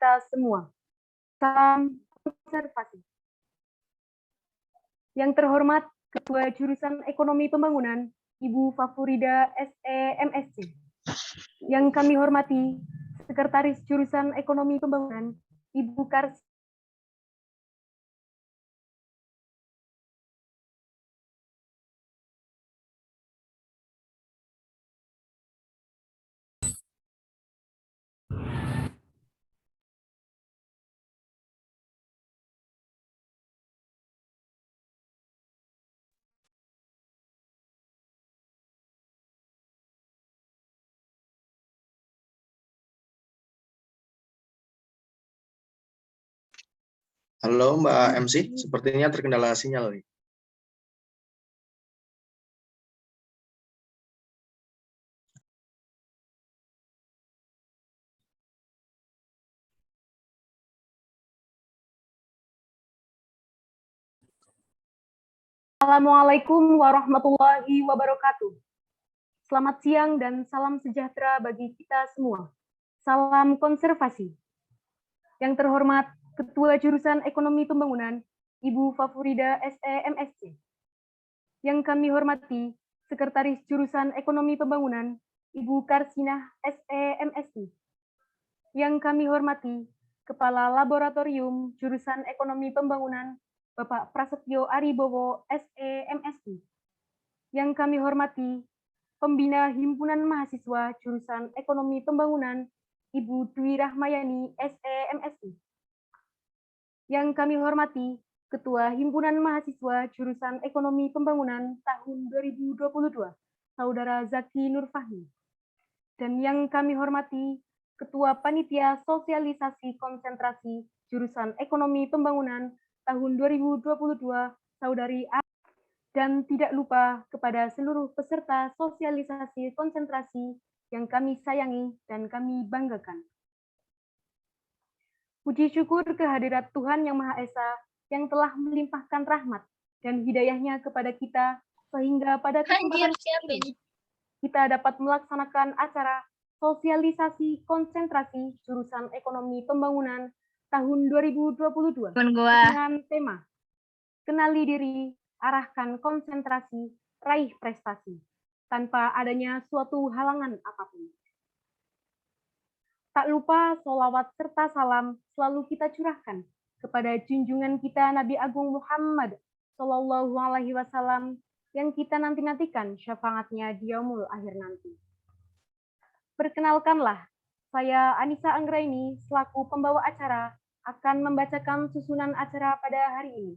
kita semua. Salam konservasi. Yang terhormat Ketua Jurusan Ekonomi Pembangunan, Ibu Fafurida SE MSc. Yang kami hormati Sekretaris Jurusan Ekonomi Pembangunan, Ibu Kars. Halo Mbak MC, sepertinya terkendala sinyal nih. Assalamualaikum warahmatullahi wabarakatuh. Selamat siang dan salam sejahtera bagi kita semua. Salam konservasi. Yang terhormat Ketua Jurusan Ekonomi Pembangunan, Ibu Fafurida SE MSc. Yang kami hormati Sekretaris Jurusan Ekonomi Pembangunan, Ibu Karsinah SE MSc. Yang kami hormati Kepala Laboratorium Jurusan Ekonomi Pembangunan, Bapak Prasetyo Aribowo SE MSc. Yang kami hormati Pembina Himpunan Mahasiswa Jurusan Ekonomi Pembangunan, Ibu Dwi Rahmayani SE MSc. Yang kami hormati Ketua Himpunan Mahasiswa Jurusan Ekonomi Pembangunan tahun 2022, Saudara Zaki Nur Fahmi. Dan yang kami hormati Ketua Panitia Sosialisasi Konsentrasi Jurusan Ekonomi Pembangunan tahun 2022, Saudari A. Dan tidak lupa kepada seluruh peserta sosialisasi konsentrasi yang kami sayangi dan kami banggakan. Puji syukur kehadirat Tuhan Yang Maha Esa yang telah melimpahkan rahmat dan hidayahnya kepada kita, sehingga pada kesempatan ini kita dapat melaksanakan acara sosialisasi konsentrasi jurusan Ekonomi Pembangunan tahun 2022 dengan tema Kenali Diri, Arahkan Konsentrasi, Raih Prestasi, tanpa adanya suatu halangan apapun. Tak lupa sholawat serta salam selalu kita curahkan kepada junjungan kita Nabi Agung Muhammad Shallallahu Alaihi Wasallam yang kita nanti-nantikan syafaatnya di yaumul akhir nanti. Perkenalkanlah, saya Anissa Anggraini selaku pembawa acara akan membacakan susunan acara pada hari ini.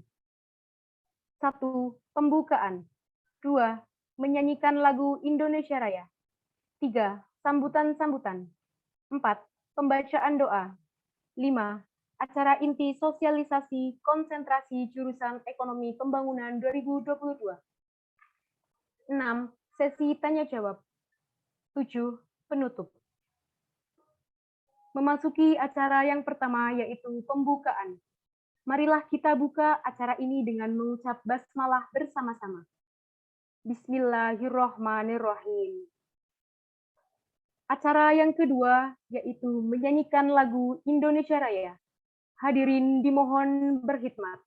1. Pembukaan. 2. Menyanyikan lagu Indonesia Raya. 3. Sambutan-sambutan. 4. Pembacaan doa. 5. Acara inti sosialisasi konsentrasi jurusan Ekonomi Pembangunan 2022. 6. Sesi tanya-jawab. 7. Penutup. Memasuki acara yang pertama yaitu pembukaan. Marilah kita buka acara ini dengan mengucap basmalah bersama-sama. Bismillahirrahmanirrahim. Acara yang kedua yaitu menyanyikan lagu Indonesia Raya. Hadirin dimohon berkhidmat.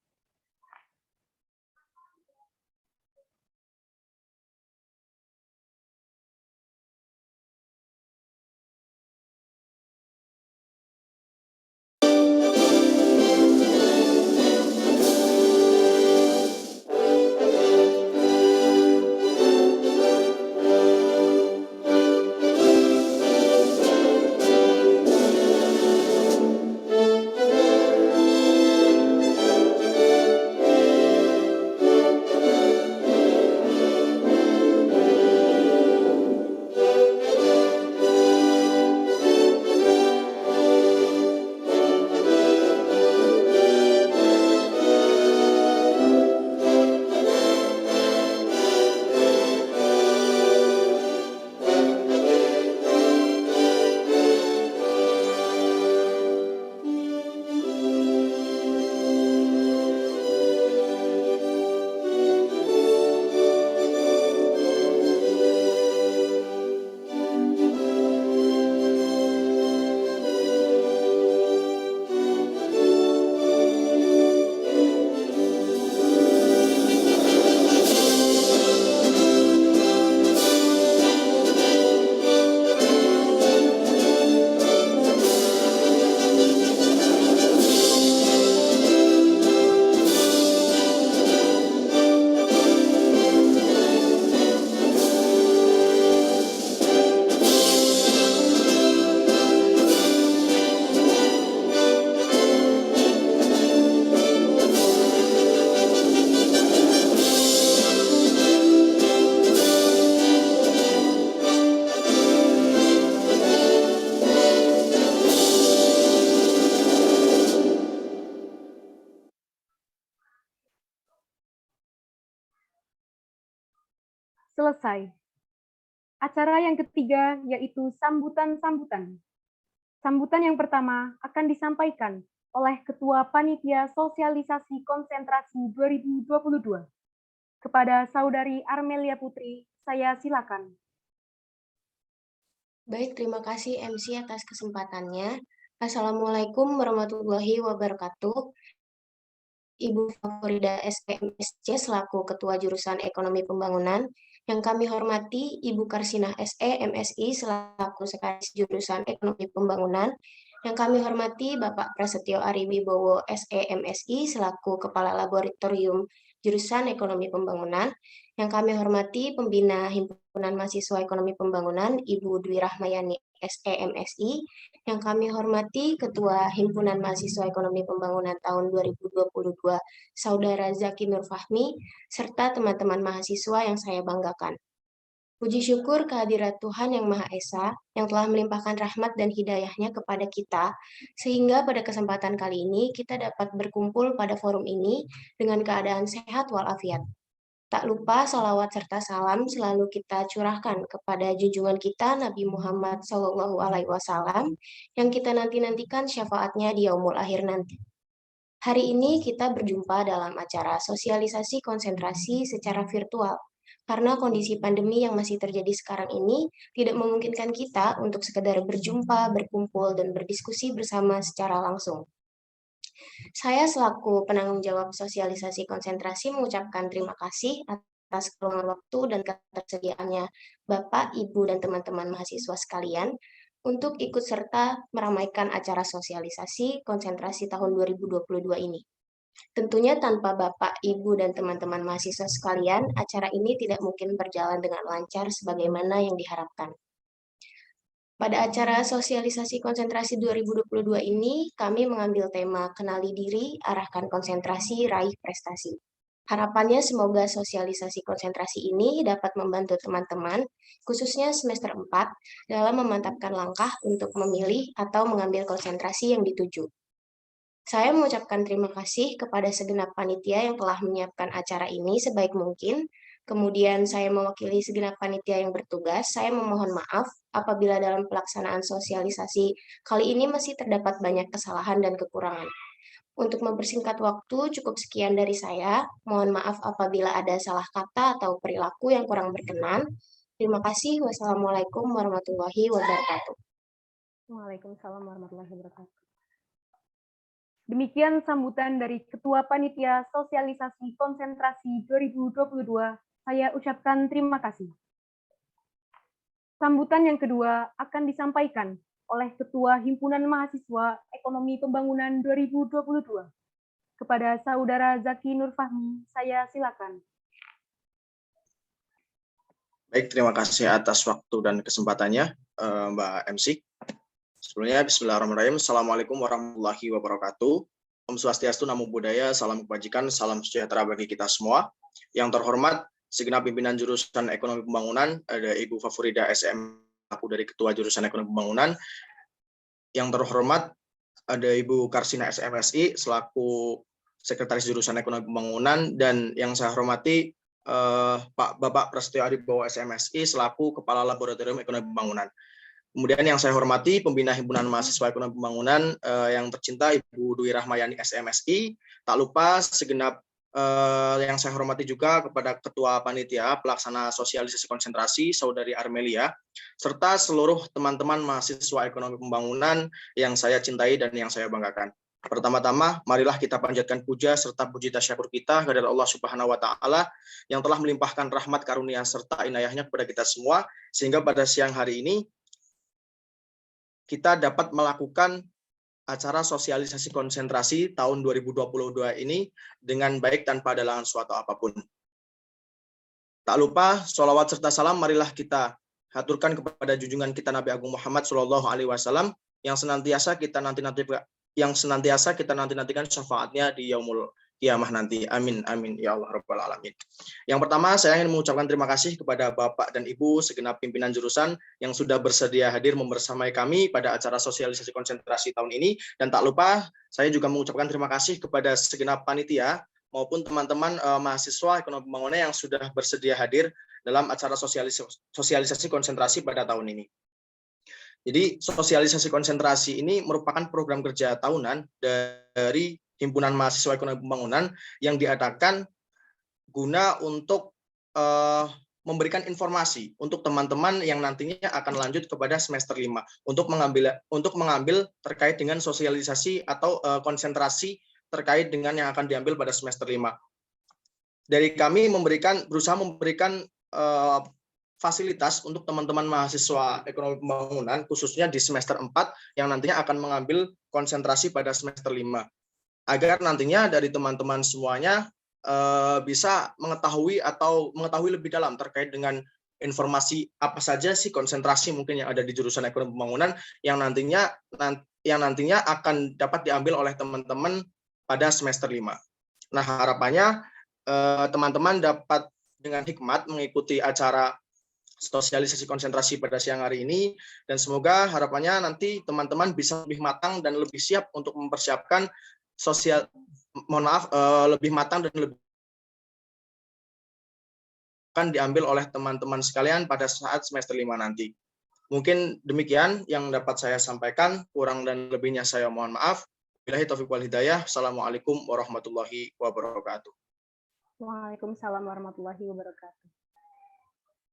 selesai. Acara yang ketiga yaitu sambutan-sambutan. Sambutan yang pertama akan disampaikan oleh Ketua Panitia Sosialisasi Konsentrasi 2022. Kepada Saudari Armelia Putri, saya silakan. Baik, terima kasih MC atas kesempatannya. Assalamualaikum warahmatullahi wabarakatuh. Ibu Favorida SPMSC selaku Ketua Jurusan Ekonomi Pembangunan, yang kami hormati Ibu Karsinah SE MSI selaku Sekretaris Jurusan Ekonomi Pembangunan, yang kami hormati Bapak Prasetyo Ariwibowo SE MSI selaku Kepala Laboratorium Jurusan Ekonomi Pembangunan, yang kami hormati Pembina Himpunan Mahasiswa Ekonomi Pembangunan Ibu Dwi Rahmayani SE MSI, yang kami hormati Ketua Himpunan Mahasiswa Ekonomi Pembangunan tahun 2022, Saudara Zaki Nur Fahmi, serta teman-teman mahasiswa yang saya banggakan. Puji syukur kehadirat Tuhan Yang Maha Esa yang telah melimpahkan rahmat dan hidayahnya kepada kita, sehingga pada kesempatan kali ini kita dapat berkumpul pada forum ini dengan keadaan sehat walafiat. Tak lupa salawat serta salam selalu kita curahkan kepada junjungan kita Nabi Muhammad SAW yang kita nanti-nantikan syafaatnya di yaumul akhir nanti. Hari ini kita berjumpa dalam acara sosialisasi konsentrasi secara virtual karena kondisi pandemi yang masih terjadi sekarang ini tidak memungkinkan kita untuk sekedar berjumpa, berkumpul, dan berdiskusi bersama secara langsung. Saya selaku penanggung jawab sosialisasi konsentrasi mengucapkan terima kasih atas keluangan waktu dan ketersediaannya Bapak, Ibu, dan teman-teman mahasiswa sekalian untuk ikut serta meramaikan acara sosialisasi konsentrasi tahun 2022 ini. Tentunya tanpa Bapak, Ibu, dan teman-teman mahasiswa sekalian, acara ini tidak mungkin berjalan dengan lancar sebagaimana yang diharapkan. Pada acara sosialisasi konsentrasi 2022 ini, kami mengambil tema Kenali Diri, Arahkan Konsentrasi, Raih Prestasi. Harapannya semoga sosialisasi konsentrasi ini dapat membantu teman-teman, khususnya semester 4, dalam memantapkan langkah untuk memilih atau mengambil konsentrasi yang dituju. Saya mengucapkan terima kasih kepada segenap panitia yang telah menyiapkan acara ini sebaik mungkin. Kemudian saya mewakili segenap panitia yang bertugas, saya memohon maaf apabila dalam pelaksanaan sosialisasi kali ini masih terdapat banyak kesalahan dan kekurangan. Untuk mempersingkat waktu, cukup sekian dari saya. Mohon maaf apabila ada salah kata atau perilaku yang kurang berkenan. Terima kasih. Wassalamualaikum warahmatullahi wabarakatuh. Waalaikumsalam warahmatullahi wabarakatuh. Demikian sambutan dari Ketua Panitia Sosialisasi Konsentrasi 2022. Saya ucapkan terima kasih. Sambutan yang kedua akan disampaikan oleh Ketua Himpunan Mahasiswa Ekonomi Pembangunan 2022. Kepada Saudara Zaki Nur Fahmi, saya silakan. Baik, terima kasih atas waktu dan kesempatannya, Mbak MC. Sebelumnya, bismillahirrahmanirrahim. Assalamualaikum warahmatullahi wabarakatuh. Om Swastiastu, Namo Buddhaya, salam kebajikan, salam sejahtera bagi kita semua. Yang terhormat, segenap pimpinan jurusan Ekonomi Pembangunan, ada Ibu Favorida SM, aku dari Ketua Jurusan Ekonomi Pembangunan. Yang terhormat, ada Ibu Karsinah SMSI, selaku Sekretaris Jurusan Ekonomi Pembangunan, dan yang saya hormati, Bapak Prasetyo Ariwibowo SMSI, selaku Kepala Laboratorium Ekonomi Pembangunan. Kemudian yang saya hormati Pembina Himpunan Mahasiswa Ekonomi Pembangunan yang tercinta Ibu Dwi Rahmayani SMSI. Tak lupa segenap yang saya hormati juga kepada Ketua Panitia Pelaksana Sosialisasi Konsentrasi Saudari Armelia, serta seluruh teman-teman mahasiswa Ekonomi Pembangunan yang saya cintai dan yang saya banggakan. Pertama-tama, marilah kita panjatkan puja serta puji tasyakur kita kepada Allah Subhanahu wa Ta'ala yang telah melimpahkan rahmat karunia serta inayahnya kepada kita semua, sehingga pada siang hari ini kita dapat melakukan acara sosialisasi konsentrasi tahun 2022 ini dengan baik tanpa ada halangan suatu apapun. Tak lupa, sholawat serta salam marilah kita haturkan kepada junjungan kita Nabi Agung Muhammad SAW yang senantiasa kita nanti-nantikan syafaatnya di yaumul kiamah nanti. Amin, amin, ya Allah Rabbal Alamin. Yang pertama, saya ingin mengucapkan terima kasih kepada Bapak dan Ibu segenap pimpinan jurusan yang sudah bersedia hadir membersamai kami pada acara sosialisasi konsentrasi tahun ini. Dan tak lupa, saya juga mengucapkan terima kasih kepada segenap panitia maupun teman-teman mahasiswa Ekonomi Pembangunan yang sudah bersedia hadir dalam acara sosialisasi konsentrasi pada tahun ini. Jadi sosialisasi konsentrasi ini merupakan program kerja tahunan dari Himpunan Mahasiswa Ekonomi Pembangunan yang diadakan guna untuk memberikan informasi untuk teman-teman yang nantinya akan lanjut kepada semester 5 untuk mengambil terkait dengan sosialisasi atau konsentrasi terkait dengan yang akan diambil pada semester 5. Dari kami berusaha memberikan fasilitas untuk teman-teman mahasiswa ekonomi pembangunan khususnya di semester 4 yang nantinya akan mengambil konsentrasi pada semester 5 agar nantinya dari teman-teman semuanya bisa mengetahui lebih dalam terkait dengan informasi apa saja sih konsentrasi mungkin yang ada di jurusan ekonomi pembangunan yang nantinya akan dapat diambil oleh teman-teman pada semester 5. Nah, harapannya teman-teman dapat dengan hikmat mengikuti acara sosialisasi konsentrasi pada siang hari ini dan semoga harapannya nanti teman-teman bisa lebih matang dan lebih siap untuk mempersiapkan lebih matang dan lebih akan diambil oleh teman-teman sekalian pada saat semester 5 nanti. Mungkin demikian yang dapat saya sampaikan, kurang dan lebihnya saya mohon maaf. Billahi taufiq wal hidayah. Assalamualaikum warahmatullahi wabarakatuh. Waalaikumsalam warahmatullahi wabarakatuh.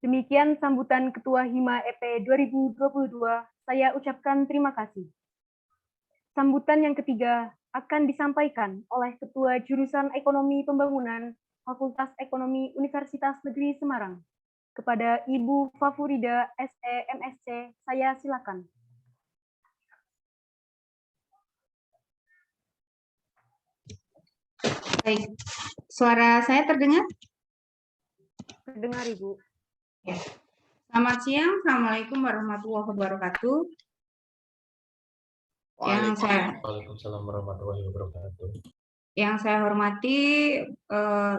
Demikian sambutan Ketua Hima EP 2022, saya ucapkan terima kasih. Sambutan yang ketiga akan disampaikan oleh Ketua Jurusan Ekonomi Pembangunan Fakultas Ekonomi Universitas Negeri Semarang. Kepada Ibu Fafurida SE MSc, saya silakan. Baik, suara saya terdengar? Terdengar, Ibu. Ya. Selamat siang, Assalamualaikum warahmatullahi wabarakatuh. Waalaikumsalam warahmatullahi wabarakatuh. Yang saya hormati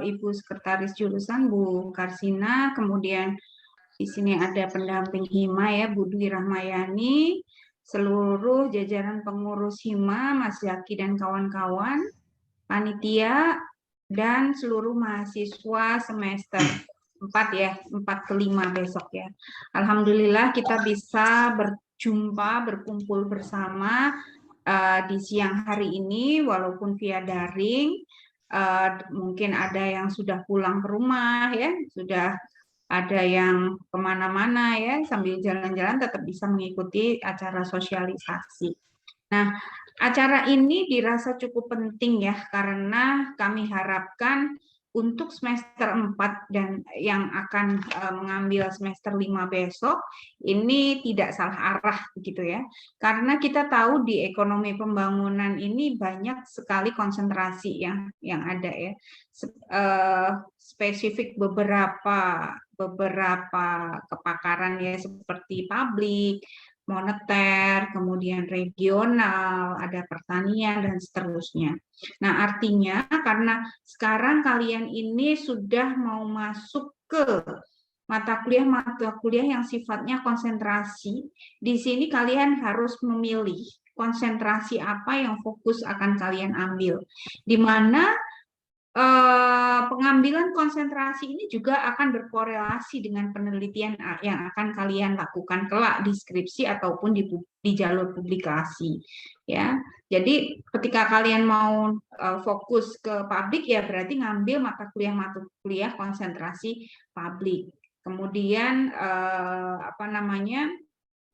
Ibu Sekretaris Jurusan Bu Karsina, kemudian di sini ada pendamping Hima ya Bu Dwi Rahmayani, seluruh jajaran pengurus Hima, Mas Zaki dan kawan-kawan, panitia dan seluruh mahasiswa semester 4 ya, 4 ke 5 besok ya. Alhamdulillah kita bisa berkumpul bersama di siang hari ini walaupun via daring. Mungkin ada yang sudah pulang ke rumah ya, sudah ada yang kemana-mana ya, sambil jalan-jalan tetap bisa mengikuti acara sosialisasi. Nah, acara ini dirasa cukup penting ya, karena kami harapkan untuk semester 4 dan yang akan mengambil semester 5 besok, ini tidak salah arah begitu ya. Karena kita tahu di ekonomi pembangunan ini banyak sekali konsentrasi yang ada ya. Spesifik beberapa kepakaran ya seperti publik, moneter, kemudian regional, ada pertanian, dan seterusnya. Nah, artinya karena sekarang kalian ini sudah mau masuk ke mata kuliah yang sifatnya konsentrasi, di sini kalian harus memilih konsentrasi apa yang fokus akan kalian ambil. Di mana pengambilan konsentrasi ini juga akan berkorelasi dengan penelitian yang akan kalian lakukan kelak di skripsi ataupun di jalur publikasi ya. Jadi ketika kalian mau fokus ke publik ya berarti ngambil mata kuliah konsentrasi publik. Kemudian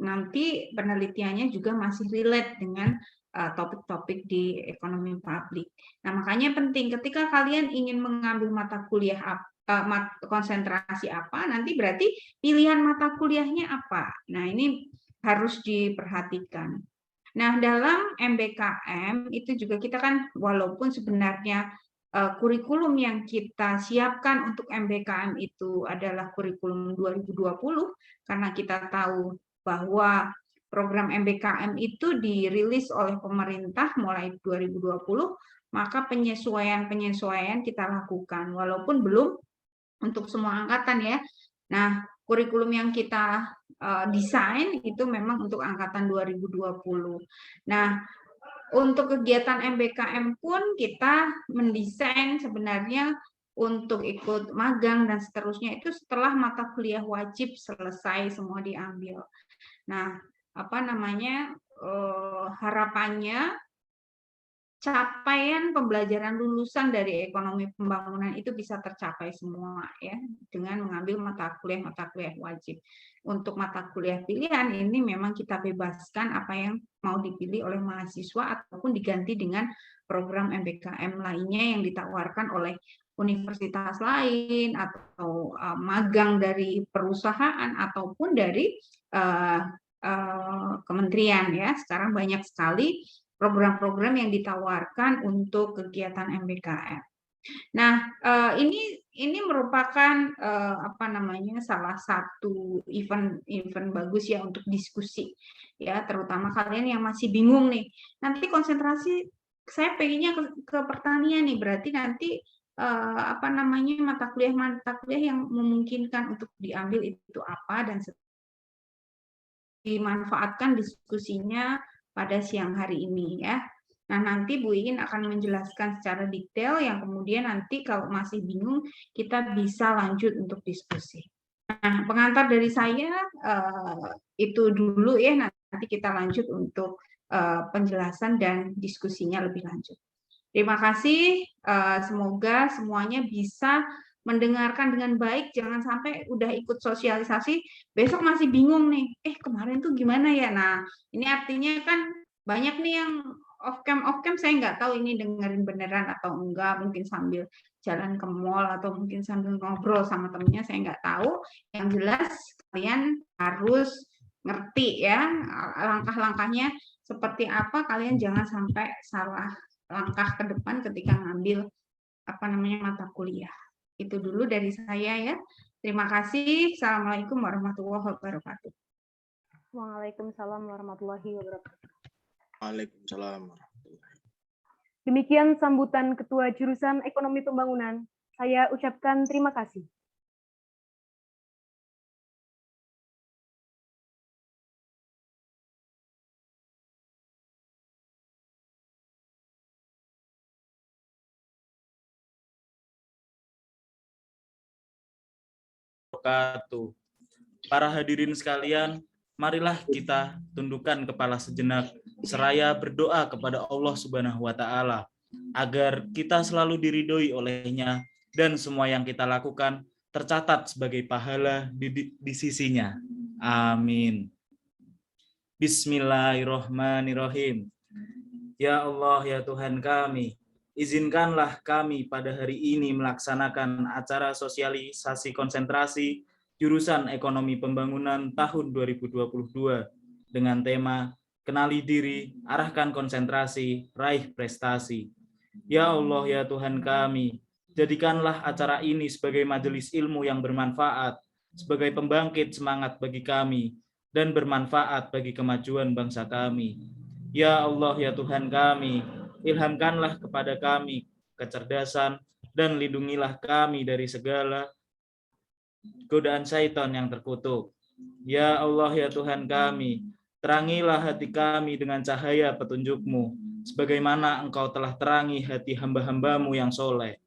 nanti penelitiannya juga masih relate dengan topik-topik di ekonomi publik. Nah, makanya penting ketika kalian ingin mengambil mata kuliah konsentrasi apa, nanti berarti pilihan mata kuliahnya apa. Nah, ini harus diperhatikan. Nah, dalam MBKM itu juga kita kan walaupun sebenarnya kurikulum yang kita siapkan untuk MBKM itu adalah kurikulum 2020 karena kita tahu bahwa program MBKM itu dirilis oleh pemerintah mulai 2020, maka penyesuaian kita lakukan, walaupun belum untuk semua angkatan ya. Nah, kurikulum yang kita desain itu memang untuk angkatan 2020. Nah, untuk kegiatan MBKM pun kita mendesain sebenarnya untuk ikut magang dan seterusnya itu setelah mata kuliah wajib selesai semua diambil. Nah, harapannya capaian pembelajaran lulusan dari ekonomi pembangunan itu bisa tercapai semua ya dengan mengambil mata kuliah wajib. Untuk mata kuliah pilihan ini memang kita bebaskan apa yang mau dipilih oleh mahasiswa ataupun diganti dengan program MBKM lainnya yang ditawarkan oleh universitas lain atau magang dari perusahaan ataupun dari kementerian ya. Sekarang banyak sekali program-program yang ditawarkan untuk kegiatan MBKM. Nah, ini merupakan salah satu event bagus ya untuk diskusi ya, terutama kalian yang masih bingung nih. Nanti konsentrasi saya pengennya ke pertanian nih, berarti nanti mata kuliah yang memungkinkan untuk diambil itu apa dan dimanfaatkan diskusinya pada siang hari ini ya. Nah, nanti Bu Iin akan menjelaskan secara detail yang kemudian nanti kalau masih bingung kita bisa lanjut untuk diskusi. Nah, pengantar dari saya itu dulu ya, nanti kita lanjut untuk penjelasan dan diskusinya lebih lanjut. Terima kasih, semoga semuanya bisa mendengarkan dengan baik, jangan sampai udah ikut sosialisasi, besok masih bingung nih, kemarin tuh gimana ya? Nah, ini artinya kan banyak nih yang off-cam saya nggak tahu ini dengerin beneran atau enggak, mungkin sambil jalan ke mall atau mungkin sambil ngobrol sama temennya, saya nggak tahu. Yang jelas kalian harus ngerti ya langkah-langkahnya seperti apa, kalian jangan sampai salah langkah ke depan ketika ngambil mata kuliah. Itu dulu dari saya ya. Terima kasih. Assalamualaikum warahmatullahi wabarakatuh. Waalaikumsalam warahmatullahi wabarakatuh. Waalaikumsalam. Demikian sambutan Ketua Jurusan Ekonomi Pembangunan. Saya ucapkan terima kasih. Para hadirin sekalian, marilah kita tundukkan kepala sejenak seraya berdoa kepada Allah Subhanahu wa taala agar kita selalu diridhoi olehnya dan semua yang kita lakukan tercatat sebagai pahala di sisinya. Amin. Bismillahirrahmanirrahim. Ya Allah, ya Tuhan kami, izinkanlah kami pada hari ini melaksanakan acara sosialisasi konsentrasi jurusan Ekonomi Pembangunan tahun 2022 dengan tema Kenali Diri, Arahkan Konsentrasi, Raih Prestasi. Ya Allah, ya Tuhan kami, jadikanlah acara ini sebagai majelis ilmu yang bermanfaat, sebagai pembangkit semangat bagi kami, dan bermanfaat bagi kemajuan bangsa kami. Ya Allah, ya Tuhan kami, ilhamkanlah kepada kami kecerdasan dan lindungilah kami dari segala godaan syaitan yang terkutuk. Ya Allah, ya Tuhan kami, terangilah hati kami dengan cahaya petunjuk-Mu, sebagaimana Engkau telah terangi hati hamba-hamba-Mu yang soleh.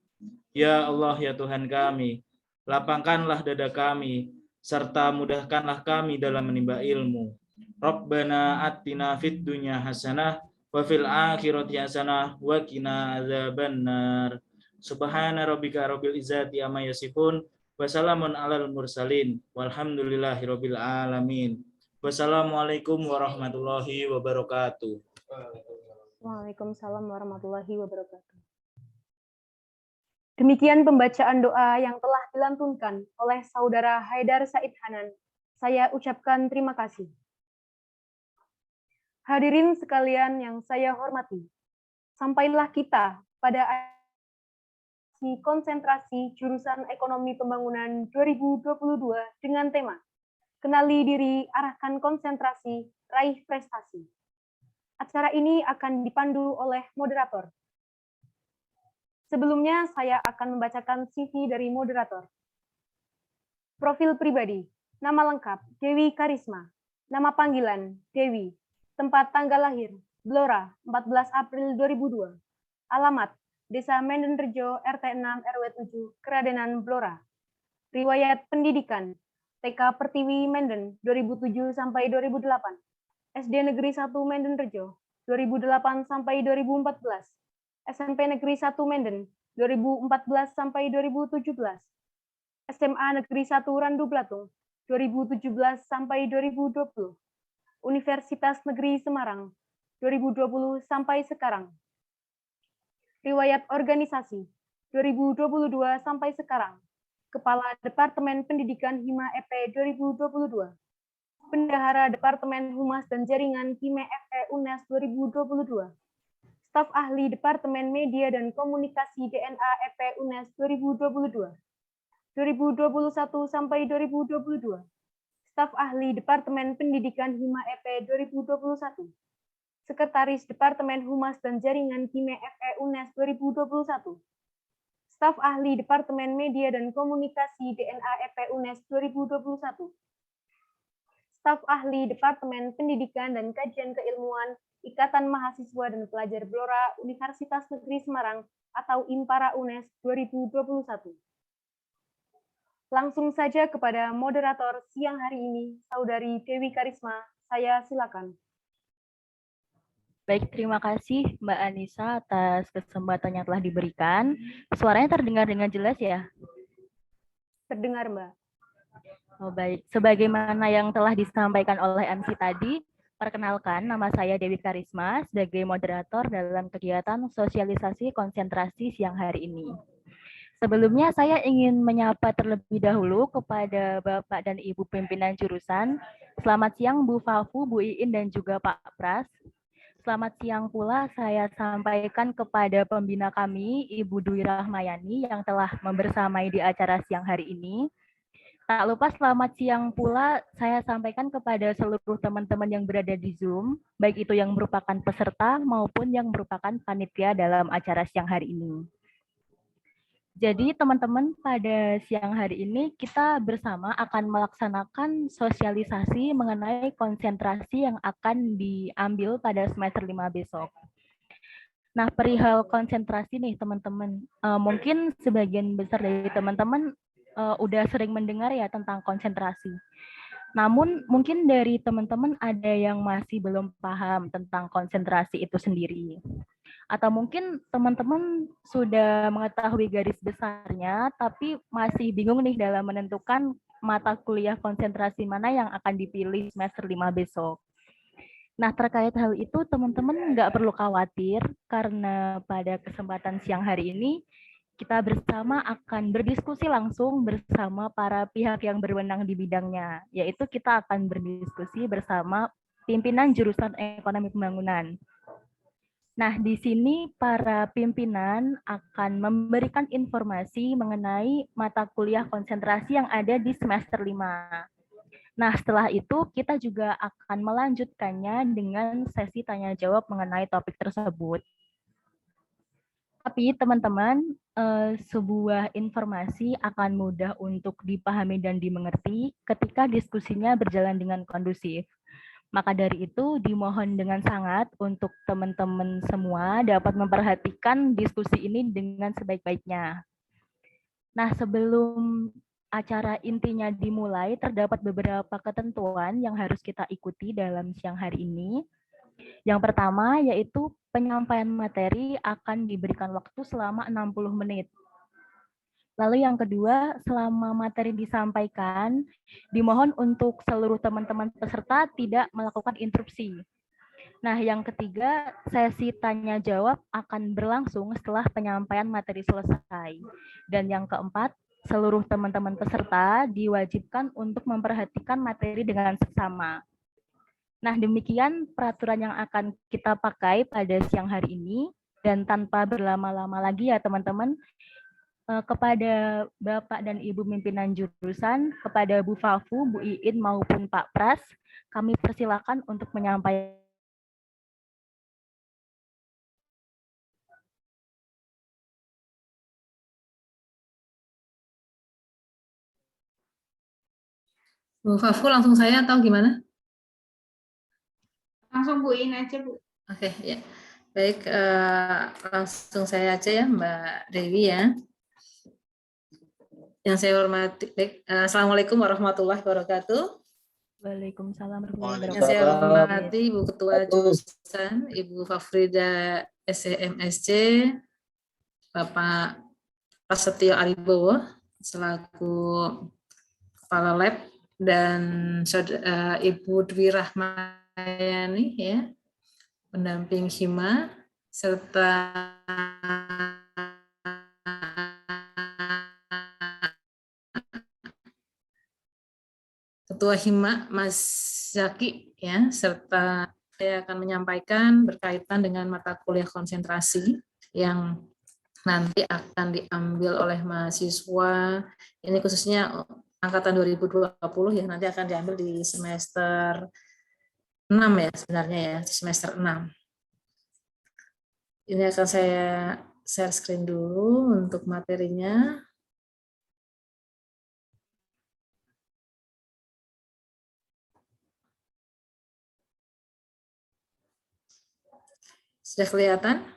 Ya Allah, ya Tuhan kami, lapangkanlah dada kami, serta mudahkanlah kami dalam menimba ilmu. Rabbana atina fid dunya hasanah wa fil akhirati hasanah wa qina adzabannar. Subhana rabbika rabbil izzati amma yasifun wa salamun alal mursalin walhamdulillahi rabbil alamin. Wassalamualaikum warahmatullahi wabarakatuh. Waalaikumsalam warahmatullahi wabarakatuh. Demikian pembacaan doa yang telah dilantunkan oleh Saudara Haidar Said Hanan. Saya ucapkan terima kasih. Hadirin sekalian yang saya hormati, sampailah kita pada konsentrasi jurusan Ekonomi Pembangunan 2022 dengan tema Kenali Diri, Arahkan Konsentrasi, Raih Prestasi. Acara ini akan dipandu oleh moderator. Sebelumnya saya akan membacakan CV dari moderator. Profil pribadi, nama lengkap Dewi Karisma, nama panggilan Dewi, tempat tanggal lahir Blora 14 April 2002, alamat Desa Mendenrejo, RT 6 RW 7, Keradenan Blora. Riwayat pendidikan, TK Pertiwi Menden 2007 sampai 2008, SD Negeri 1 Mendenrejo 2008 sampai 2014, SMP Negeri 1 Menden 2014 sampai 2017, SMA Negeri 1 Randu Blatung 2017 sampai 2020, Universitas Negeri Semarang 2020 sampai sekarang. Riwayat organisasi 2022 sampai sekarang. Kepala Departemen Pendidikan Hima EP 2022. Bendahara Departemen Humas dan Jaringan Hime FE UNES 2022. Staf Ahli Departemen Media dan Komunikasi DNA EP UNES 2022. 2021 sampai 2022. Staf Ahli Departemen Pendidikan Hima EP 2021. Sekretaris Departemen Humas dan Jaringan Hime FE UNES 2021. Staf Ahli Departemen Media dan Komunikasi DNA EP UNES 2021. Staf Ahli Departemen Pendidikan dan Kajian Keilmuan Ikatan Mahasiswa dan Pelajar Blora Universitas Negeri Semarang atau IMPARA UNES 2021. Langsung saja kepada moderator siang hari ini, Saudari Dewi Karisma. Saya silakan. Baik, terima kasih Mbak Anissa atas kesempatan yang telah diberikan. Suaranya terdengar dengan jelas ya? Terdengar, Mbak. Oh, baik. Sebagaimana yang telah disampaikan oleh MC tadi, perkenalkan nama saya Dewi Karisma sebagai moderator dalam kegiatan sosialisasi konsentrasi siang hari ini. Sebelumnya saya ingin menyapa terlebih dahulu kepada Bapak dan Ibu pimpinan jurusan. Selamat siang Bu Fafu, Bu Iin, dan juga Pak Pras. Selamat siang pula saya sampaikan kepada pembina kami, Ibu Dwi Rahmayani, yang telah membersamai di acara siang hari ini. Tak lupa selamat siang pula saya sampaikan kepada seluruh teman-teman yang berada di Zoom, baik itu yang merupakan peserta maupun yang merupakan panitia dalam acara siang hari ini. Jadi teman-teman, pada siang hari ini kita bersama akan melaksanakan sosialisasi mengenai konsentrasi yang akan diambil pada semester 5 besok. Nah, perihal konsentrasi nih teman-teman, mungkin sebagian besar dari teman-teman udah sering mendengar ya tentang konsentrasi. Namun mungkin dari teman-teman ada yang masih belum paham tentang konsentrasi itu sendiri. Atau mungkin teman-teman sudah mengetahui garis besarnya, tapi masih bingung nih dalam menentukan mata kuliah konsentrasi mana yang akan dipilih semester 5 besok. Nah, terkait hal itu teman-teman nggak perlu khawatir, karena pada kesempatan siang hari ini, kita bersama akan berdiskusi langsung bersama para pihak yang berwenang di bidangnya, yaitu kita akan berdiskusi bersama pimpinan jurusan Ekonomi Pembangunan. Nah, di sini para pimpinan akan memberikan informasi mengenai mata kuliah konsentrasi yang ada di semester 5. Nah, setelah itu kita juga akan melanjutkannya dengan sesi tanya jawab mengenai topik tersebut. Tapi teman-teman, sebuah informasi akan mudah untuk dipahami dan dimengerti ketika diskusinya berjalan dengan kondusif. Maka dari itu dimohon dengan sangat untuk teman-teman semua dapat memperhatikan diskusi ini dengan sebaik-baiknya. Nah, sebelum acara intinya dimulai, terdapat beberapa ketentuan yang harus kita ikuti dalam siang hari ini. Yang pertama yaitu penyampaian materi akan diberikan waktu selama 60 menit. Lalu yang kedua, selama materi disampaikan, dimohon untuk seluruh teman-teman peserta tidak melakukan interupsi. Nah, yang ketiga, sesi tanya jawab akan berlangsung setelah penyampaian materi selesai. Dan yang keempat, seluruh teman-teman peserta diwajibkan untuk memperhatikan materi dengan seksama. Nah, demikian peraturan yang akan kita pakai pada siang hari ini. Dan tanpa berlama-lama lagi ya teman-teman, kepada Bapak dan Ibu pimpinan jurusan, kepada Bu Fafu, Bu Iin maupun Pak Pras, kami persilakan untuk menyampaikan. Bu Fafu langsung saya atau gimana? Langsung Bu Iin aja, Bu. Oke, ya. Baik, langsung saya aja ya Mbak Dewi ya. Yang saya hormati, baik, Assalamualaikum warahmatullahi wabarakatuh. Waalaikumsalam warahmatullahi Yang saya wabarakatuh. hormati Ibu Ketua Jurusan, Ibu Fafrida SEMSC, Bapak Prasetyo Aribowo selaku Kepala Lab, dan Ibu Dwi Rahmayani ya, pendamping Hima, serta Ketua Hima Mas Zaki ya, serta saya akan menyampaikan berkaitan dengan mata kuliah konsentrasi yang nanti akan diambil oleh mahasiswa, ini khususnya angkatan 2020 ya, nanti akan diambil di semester 6 ya sebenarnya ya, semester 6. Ini akan saya share screen dulu untuk materinya. Sudah kelihatan?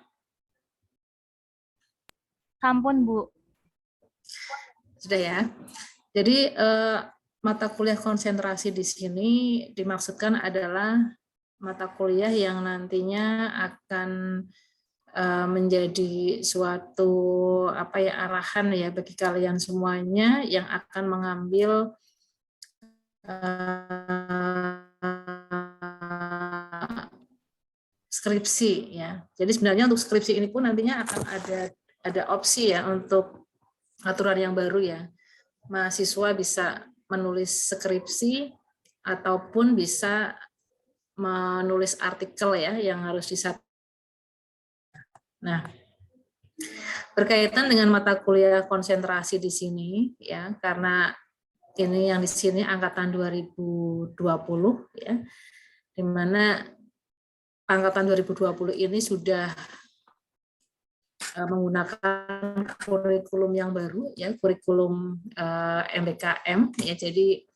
Sampun, Bu. Sudah ya. Jadi mata kuliah konsentrasi di sini dimaksudkan adalah mata kuliah yang nantinya akan menjadi suatu arahan ya bagi kalian semuanya yang akan mengambil skripsi ya. Jadi sebenarnya untuk skripsi ini pun nantinya akan ada opsi ya untuk aturan yang baru ya. Mahasiswa bisa menulis skripsi ataupun bisa menulis artikel ya yang harus disatukan. Nah, berkaitan dengan mata kuliah konsentrasi di sini ya, karena ini yang di sini angkatan 2020 ya, di mana angkatan 2020 ini sudah menggunakan kurikulum yang baru ya, kurikulum MBKM ya. Jadi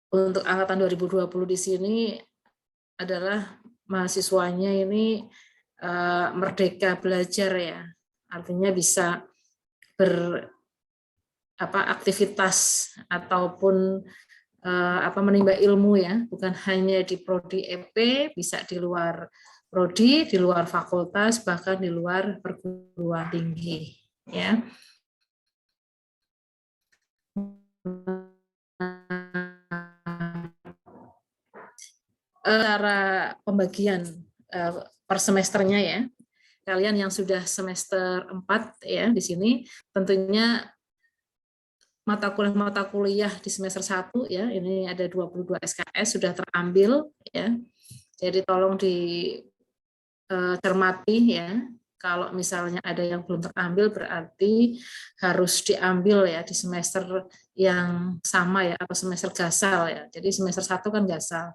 untuk angkatan 2020 di sini adalah mahasiswanya ini merdeka belajar ya. Artinya bisa aktivitas ataupun menimba ilmu ya, bukan hanya di prodi EP, bisa di luar prodi, di luar fakultas, bahkan di luar perguruan tinggi ya. Cara pembagian per semesternya ya, kalian yang sudah semester 4 ya di sini tentunya mata kuliah di semester 1 ya, ini ada 22 SKS sudah terambil ya. Jadi tolong dicermati ya. Kalau misalnya ada yang belum terambil berarti harus diambil ya di semester yang sama ya, atau semester gasal ya. Jadi semester 1 kan gasal.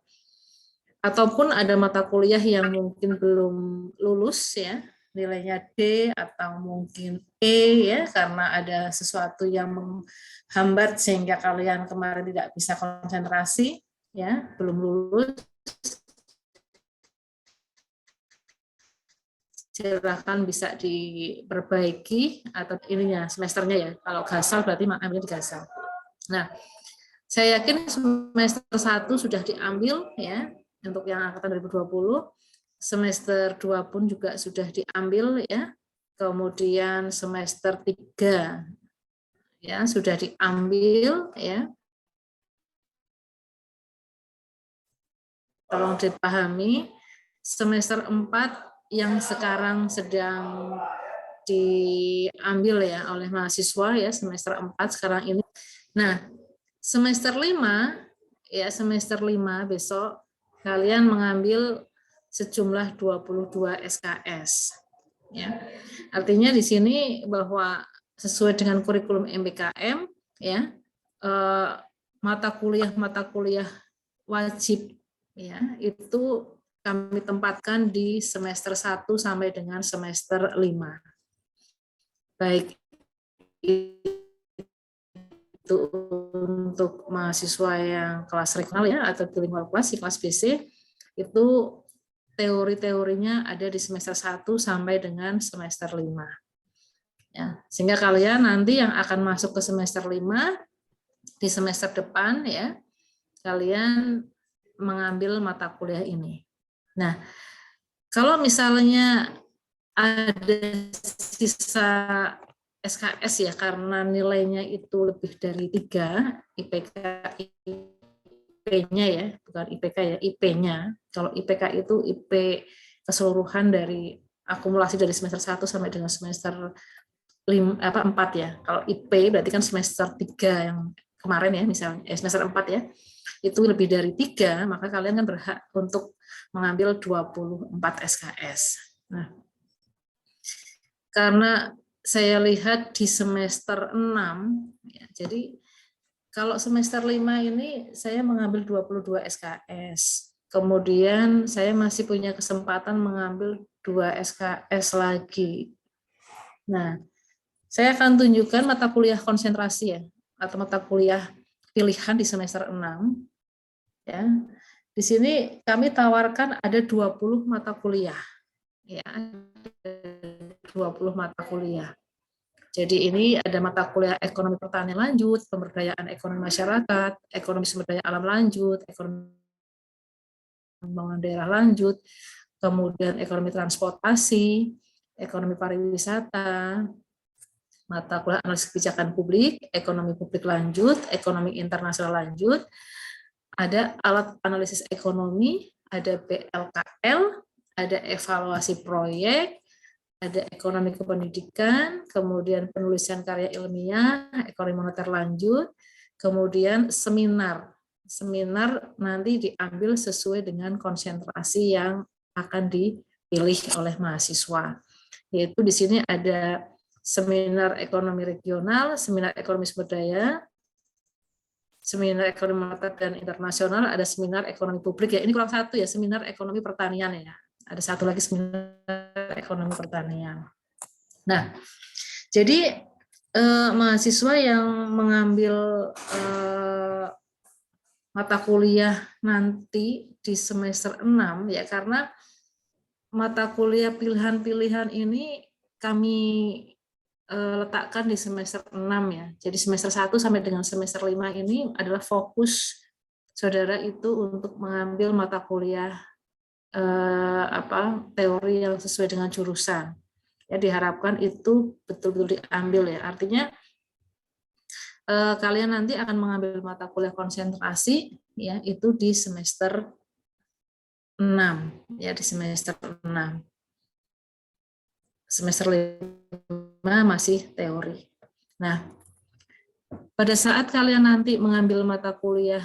Ataupun ada mata kuliah yang mungkin belum lulus ya, nilainya D atau mungkin E ya, karena ada sesuatu yang menghambat sehingga kalian kemarin tidak bisa konsentrasi ya, belum lulus, silakan bisa diperbaiki atau ininya semesternya ya. Kalau gasal berarti ambil di gasal. Nah, saya yakin semester 1 sudah diambil ya untuk yang angkatan 2020. Semester 2 pun juga sudah diambil ya. Kemudian semester 3 ya sudah diambil ya. Tolong dipahami. Semester 4 yang sekarang sedang diambil ya oleh mahasiswa ya, semester 4 sekarang ini. Nah, semester 5 ya, semester 5 besok kalian mengambil sejumlah 22 SKS ya. Artinya di sini bahwa sesuai dengan kurikulum MBKM ya, mata kuliah wajib ya itu kami tempatkan di semester 1 sampai dengan semester 5. Baik itu untuk mahasiswa yang kelas regional ya atau bilingual kelas BC, itu teori-teorinya ada di semester 1 sampai dengan semester 5. Ya, sehingga kalian nanti yang akan masuk ke semester 5 di semester depan ya, kalian mengambil mata kuliah ini. Nah, kalau misalnya ada sisa SKS ya, karena nilainya itu lebih dari 3, IPK IP-nya ya, bukan IPK ya, IP-nya. Kalau IPK itu IP keseluruhan dari akumulasi dari semester 1 sampai dengan semester 4 ya. Kalau IP berarti kan semester 3 yang kemarin ya, misalnya semester 4 ya, itu lebih dari 3, maka kalian kan berhak untuk mengambil 24 SKS. Nah, karena saya lihat di semester 6, ya, jadi kalau semester 5 ini saya mengambil 22 SKS. Kemudian saya masih punya kesempatan mengambil 2 SKS lagi. Nah, saya akan tunjukkan mata kuliah konsentrasi ya, atau mata kuliah pilihan di semester 6. Ya. Di sini kami tawarkan ada 20 mata kuliah. Ya, 20 mata kuliah. Jadi ini ada mata kuliah ekonomi pertanian lanjut, pemberdayaan ekonomi masyarakat, ekonomi sumber daya alam lanjut, ekonomi pembangunan daerah lanjut, kemudian ekonomi transportasi, ekonomi pariwisata, mata kuliah analisis kebijakan publik, ekonomi publik lanjut, ekonomi internasional lanjut, ada alat analisis ekonomi, ada PLKL, ada evaluasi proyek, ada ekonomi kependidikan, kemudian penulisan karya ilmiah, ekonomi moneter lanjut, kemudian seminar. Seminar nanti diambil sesuai dengan konsentrasi yang akan dipilih oleh mahasiswa. Yaitu di sini ada seminar ekonomi regional, seminar ekonomi sumber daya, seminar ekonomi moneter dan internasional, ada seminar ekonomi publik ya. Ini kurang satu ya, seminar ekonomi pertanian ya. Ada satu lagi seminar ekonomi pertanian. Nah, jadi mahasiswa yang mengambil mata kuliah nanti di semester 6 ya, karena mata kuliah pilihan-pilihan ini kami letakkan di semester 6 ya. Jadi semester 1 sampai dengan semester 5 ini adalah fokus saudara itu untuk mengambil mata kuliah teori yang sesuai dengan jurusan. Ya, diharapkan itu betul-betul diambil ya. Artinya kalian nanti akan mengambil mata kuliah konsentrasi ya, itu di semester 6 ya, di semester 6. Semester 5 masih teori. Nah, pada saat kalian nanti mengambil mata kuliah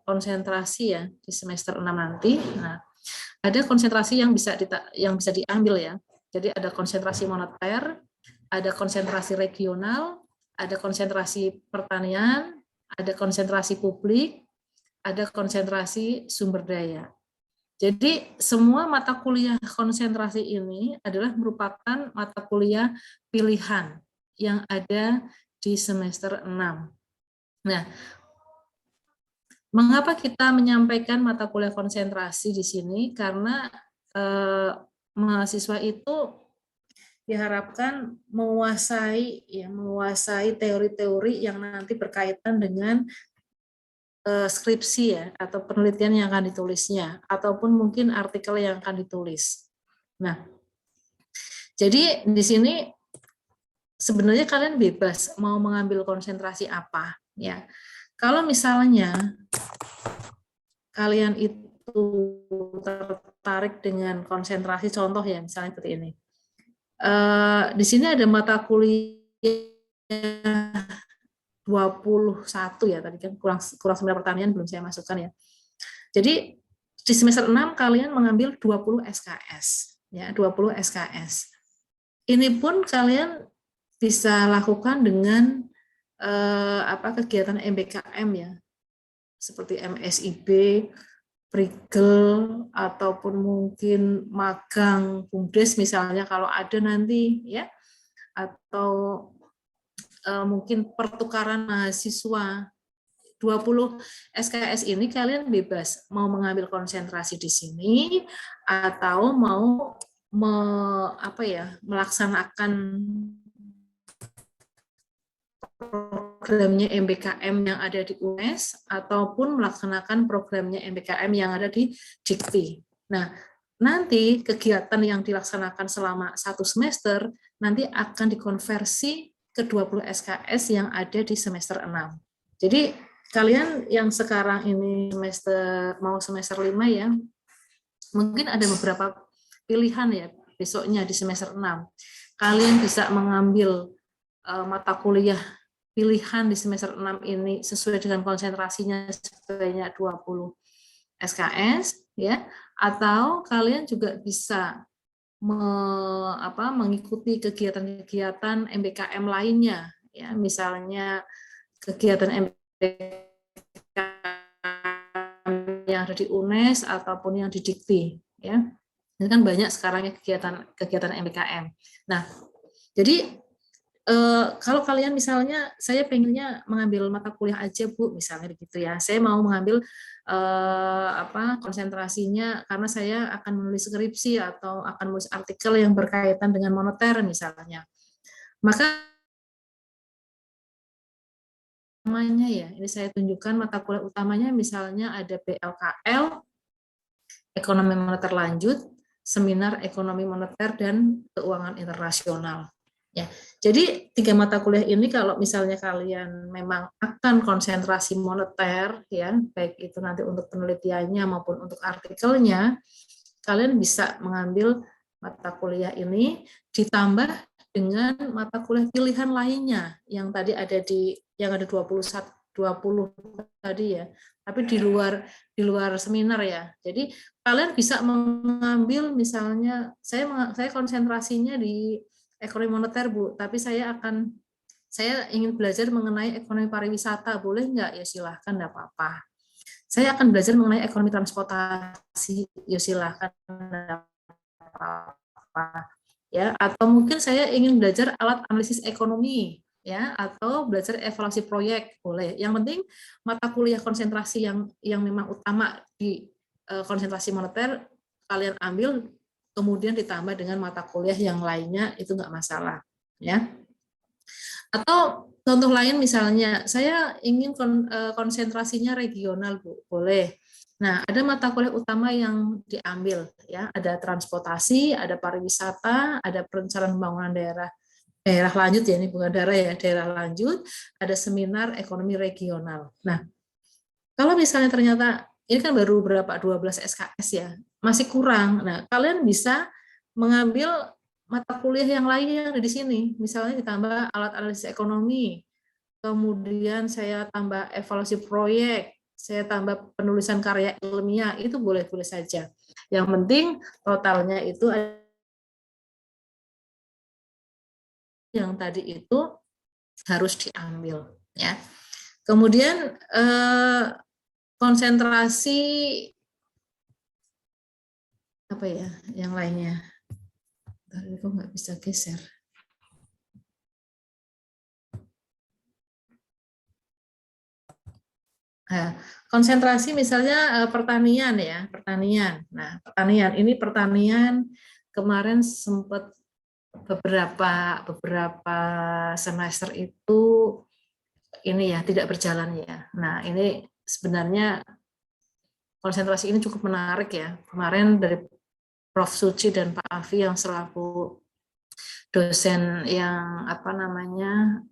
konsentrasi ya di semester 6 nanti, nah, ada konsentrasi yang bisa diambil ya. Jadi ada konsentrasi moneter, ada konsentrasi regional, ada konsentrasi pertanian, ada konsentrasi publik, ada konsentrasi sumber daya. Jadi semua mata kuliah konsentrasi ini adalah merupakan mata kuliah pilihan yang ada di semester 6. Nah, mengapa kita menyampaikan mata kuliah konsentrasi di sini? Karena mahasiswa itu diharapkan menguasai teori-teori yang nanti berkaitan dengan skripsi ya, atau penelitian yang akan ditulisnya, ataupun mungkin artikel yang akan ditulis. Nah, jadi di sini sebenarnya kalian bebas mau mengambil konsentrasi apa ya. Kalau misalnya kalian itu tertarik dengan konsentrasi, contoh ya, misalnya seperti ini. Di sini ada mata kuliah 21 ya, tadi kan kurang seminar pertanian belum saya masukkan ya. Jadi di semester 6 kalian mengambil 20 SKS ya, 20 SKS. Ini pun kalian bisa lakukan dengan kegiatan MBKM ya, seperti MSIB, Prigel, ataupun mungkin magang BUMDes misalnya kalau ada nanti ya, atau mungkin pertukaran mahasiswa 20 SKS ini kalian bebas mau mengambil konsentrasi di sini atau mau melaksanakan programnya MBKM yang ada di UNES ataupun melaksanakan programnya MBKM yang ada di Dikti. Nah, nanti kegiatan yang dilaksanakan selama 1 semester nanti akan dikonversi ke 20 SKS yang ada di semester 6. Jadi kalian yang sekarang ini semester 5 ya, mungkin ada beberapa pilihan ya besoknya di semester 6. Kalian bisa mengambil mata kuliah pilihan di semester 6 ini sesuai dengan konsentrasinya sebanyak 20 SKS ya, atau kalian juga bisa mengikuti kegiatan-kegiatan MBKM lainnya ya, misalnya kegiatan MBKM yang ada di UNES ataupun yang di Dikti ya. Ini kan banyak sekarang ya kegiatan MBKM. Nah, jadi kalau kalian misalnya saya pengennya mengambil mata kuliah aja Bu, misalnya begitu ya. Saya mau mengambil konsentrasinya karena saya akan menulis skripsi atau akan menulis artikel yang berkaitan dengan moneter misalnya. Maka utamanya ya, ini saya tunjukkan mata kuliah utamanya misalnya ada BLKL, Ekonomi Moneter Lanjut, Seminar Ekonomi Moneter dan Keuangan Internasional. Ya, jadi 3 mata kuliah ini kalau misalnya kalian memang akan konsentrasi moneter, ya, baik itu nanti untuk penelitiannya maupun untuk artikelnya, kalian bisa mengambil mata kuliah ini ditambah dengan mata kuliah pilihan lainnya yang tadi ada yang ada 20 tadi ya, tapi di luar seminar ya. Jadi kalian bisa mengambil misalnya saya konsentrasinya di ekonomi moneter Bu, tapi saya ingin belajar mengenai ekonomi pariwisata, boleh nggak? Ya silahkan, nggak apa-apa. Saya akan belajar mengenai ekonomi transportasi, ya silahkan, nggak apa-apa. Ya, atau mungkin saya ingin belajar alat analisis ekonomi, ya, atau belajar evaluasi proyek, boleh. Yang penting mata kuliah konsentrasi yang memang utama di konsentrasi moneter kalian ambil, kemudian ditambah dengan mata kuliah yang lainnya, itu nggak masalah, ya. Atau contoh lain misalnya, saya ingin konsentrasinya regional, Bu, boleh. Nah, ada mata kuliah utama yang diambil, ya, ada transportasi, ada pariwisata, ada perencanaan pembangunan daerah lanjut ya, ini bukan daerah lanjut, ada seminar ekonomi regional. Nah, kalau misalnya ternyata ini kan baru 12 SKS ya, masih kurang. Nah, kalian bisa mengambil mata kuliah yang lainnya di sini, misalnya ditambah alat analisis ekonomi, kemudian saya tambah evaluasi proyek, saya tambah penulisan karya ilmiah, itu boleh-boleh saja. Yang penting totalnya itu yang tadi itu harus diambil, ya. Kemudian konsentrasi apa ya yang lainnya? Tadi kok nggak bisa geser. Nah, konsentrasi misalnya pertanian ya, pertanian. Nah, pertanian kemarin sempat beberapa semester itu ini ya tidak berjalan ya. Nah, ini sebenarnya konsentrasi ini cukup menarik ya. Kemarin dari Prof. Suci dan Pak Afi yang selaku dosen yang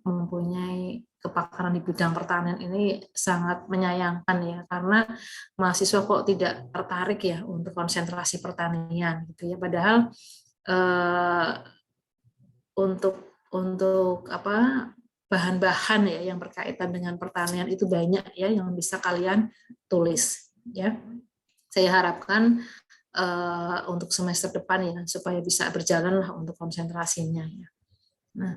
mempunyai kepakaran di bidang pertanian ini sangat menyayangkan ya, karena mahasiswa kok tidak tertarik ya untuk konsentrasi pertanian gitu ya, padahal untuk bahan-bahan ya yang berkaitan dengan pertanian itu banyak ya yang bisa kalian tulis ya. Saya harapkan untuk semester depan ya supaya bisa berjalan lah untuk konsentrasinya ya. Nah,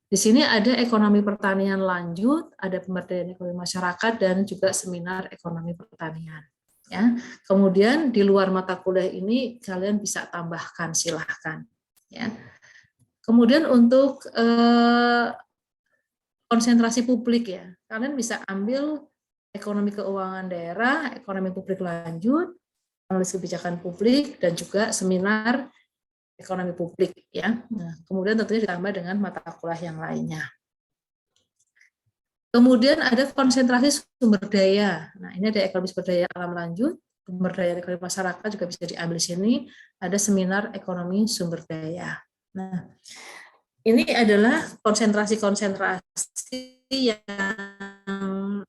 di sini ada ekonomi pertanian lanjut, ada pemberdayaan ekonomi masyarakat dan juga seminar ekonomi pertanian. Ya, kemudian di luar mata kuliah ini kalian bisa tambahkan, silahkan. Ya, kemudian untuk konsentrasi publik ya, kalian bisa ambil ekonomi keuangan daerah, ekonomi publik lanjut, analisis kebijakan publik, dan juga seminar ekonomi publik ya. Nah, kemudian tentunya ditambah dengan mata kuliah yang lainnya. Kemudian ada konsentrasi sumber daya. Nah, ini ada ekonomi sumber daya alam lanjut, sumber daya ekonomi masyarakat juga bisa diambil di sini. Ada seminar ekonomi sumber daya. Nah, ini adalah konsentrasi-konsentrasi yang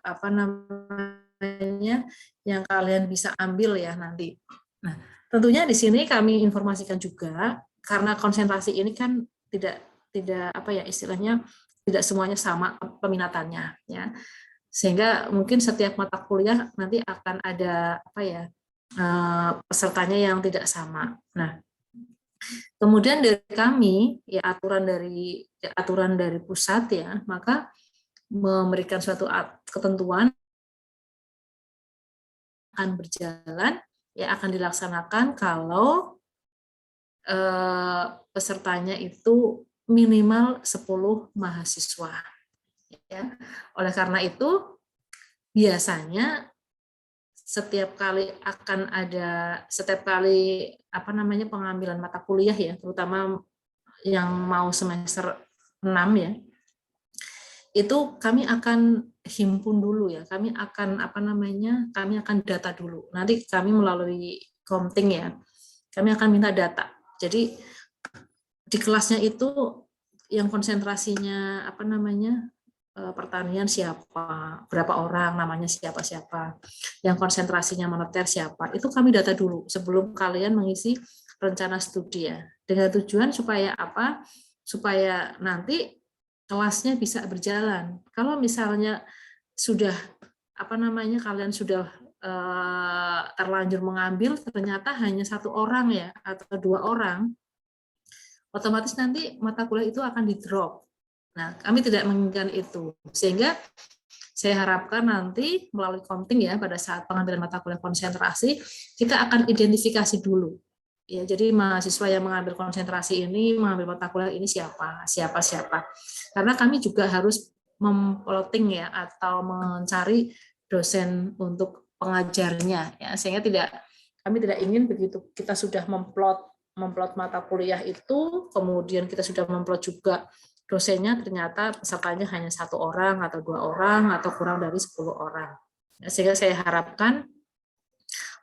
apa namanya yang kalian bisa ambil ya nanti. Nah, tentunya di sini kami informasikan juga karena konsentrasi ini kan tidak apa ya istilahnya tidak semuanya sama peminatannya ya. Sehingga mungkin setiap mata kuliah nanti akan ada apa ya pesertanya yang tidak sama. Nah, kemudian dari kami ya aturan dari pusat ya, maka memberikan suatu ketentuan akan berjalan ya akan dilaksanakan kalau pesertanya itu minimal 10 mahasiswa ya. Oleh karena itu biasanya setiap kali apa namanya pengambilan mata kuliah ya, terutama yang mau semester 6 ya, itu kami akan himpun dulu ya, kami akan data dulu. Nanti kami melalui Komting ya, kami akan minta data. Jadi di kelasnya itu yang konsentrasinya pertanian siapa, berapa orang, namanya siapa-siapa, yang konsentrasinya moneter siapa, itu kami data dulu sebelum kalian mengisi rencana studi ya, dengan tujuan supaya apa? Supaya nanti kelasnya bisa berjalan. Kalau misalnya sudah kalian sudah terlanjur mengambil, ternyata hanya 1 orang ya atau 2 orang, otomatis nanti mata kuliah itu akan di-drop. Nah, kami tidak menginginkan itu. Sehingga saya harapkan nanti melalui Komting ya, pada saat pengambilan mata kuliah konsentrasi, kita akan identifikasi dulu. Ya, jadi mahasiswa yang mengambil konsentrasi ini, mengambil mata kuliah ini siapa. Karena kami juga harus memploting ya, atau mencari dosen untuk pengajarnya. Ya, sehingga kami tidak ingin begitu kita sudah memplot mata kuliah itu, kemudian kita sudah memplot juga dosennya, ternyata pesertanya hanya 1 orang atau 2 orang atau kurang dari 10 orang. Sehingga saya harapkan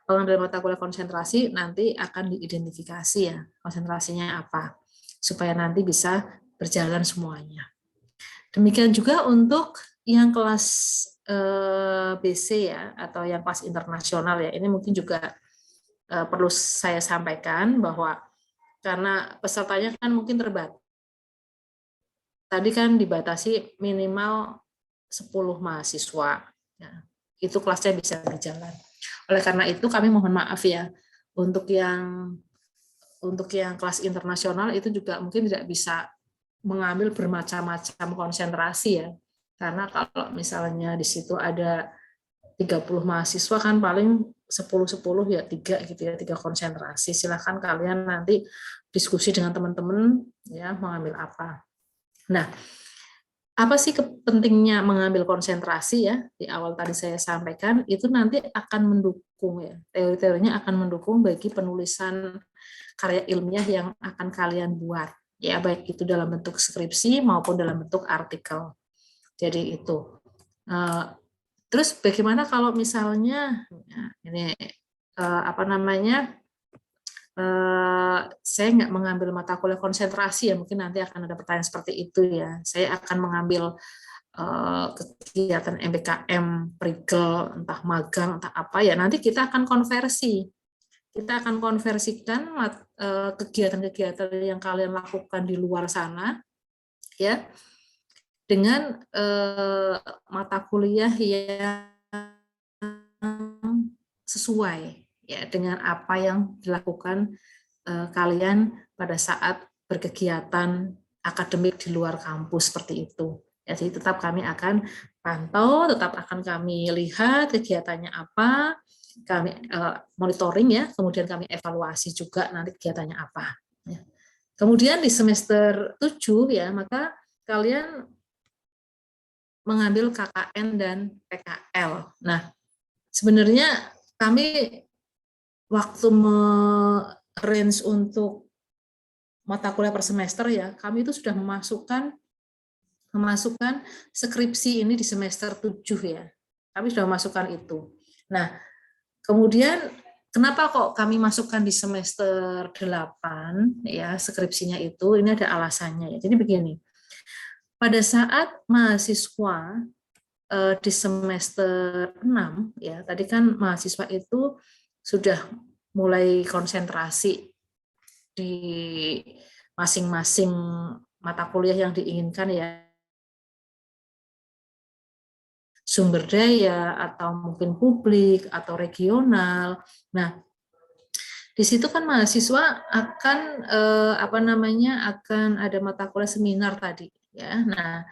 pengambilan mata kuliah konsentrasi nanti akan diidentifikasi ya konsentrasinya apa, supaya nanti bisa berjalan semuanya. Demikian juga untuk yang kelas BC ya, atau yang kelas internasional ya, ini mungkin juga perlu saya sampaikan bahwa karena pesertanya kan mungkin terbatas. Tadi kan dibatasi minimal 10 mahasiswa. Ya, itu kelasnya bisa berjalan. Oleh karena itu kami mohon maaf ya, untuk yang kelas internasional itu juga mungkin tidak bisa mengambil bermacam-macam konsentrasi ya. Karena kalau misalnya di situ ada 30 mahasiswa kan paling 10 ya 3 gitu ya, 3 konsentrasi. Silakan kalian nanti diskusi dengan teman-teman ya mengambil apa. Nah, apa sih pentingnya mengambil konsentrasi ya? Di awal tadi saya sampaikan itu nanti akan mendukung ya, teori-teorinya akan mendukung bagi penulisan karya ilmiah yang akan kalian buat ya, baik itu dalam bentuk skripsi maupun dalam bentuk artikel. Jadi itu. Terus bagaimana kalau misalnya ini saya nggak mengambil mata kuliah konsentrasi ya, mungkin nanti akan ada pertanyaan seperti itu ya. Saya akan mengambil kegiatan MBKM, Prigel, entah magang, entah apa ya. Nanti kita akan konversi. Kita akan konversikan kegiatan-kegiatan yang kalian lakukan di luar sana ya dengan mata kuliah yang sesuai ya dengan apa yang dilakukan kalian pada saat berkegiatan akademik di luar kampus seperti itu. Jadi tetap kami akan pantau, tetap akan kami lihat kegiatannya apa, kami monitoring ya, kemudian kami evaluasi juga nanti kegiatannya apa. Ya. Kemudian di semester 7 ya, maka kalian mengambil KKN dan PKL. Nah, sebenarnya kami waktu range untuk mata kuliah per semester ya, kami itu sudah memasukkan skripsi ini di semester 7 ya. Kami sudah memasukkan itu. Nah, kemudian kenapa kok kami masukkan di semester 8 ya skripsinya itu? Ini ada alasannya ya. Jadi begini. Pada saat mahasiswa di semester 6 ya, tadi kan mahasiswa itu sudah mulai konsentrasi di masing-masing mata kuliah yang diinginkan ya, sumber daya atau mungkin publik atau regional. Nah, di situ kan mahasiswa akan akan ada mata kuliah seminar tadi ya. Nah,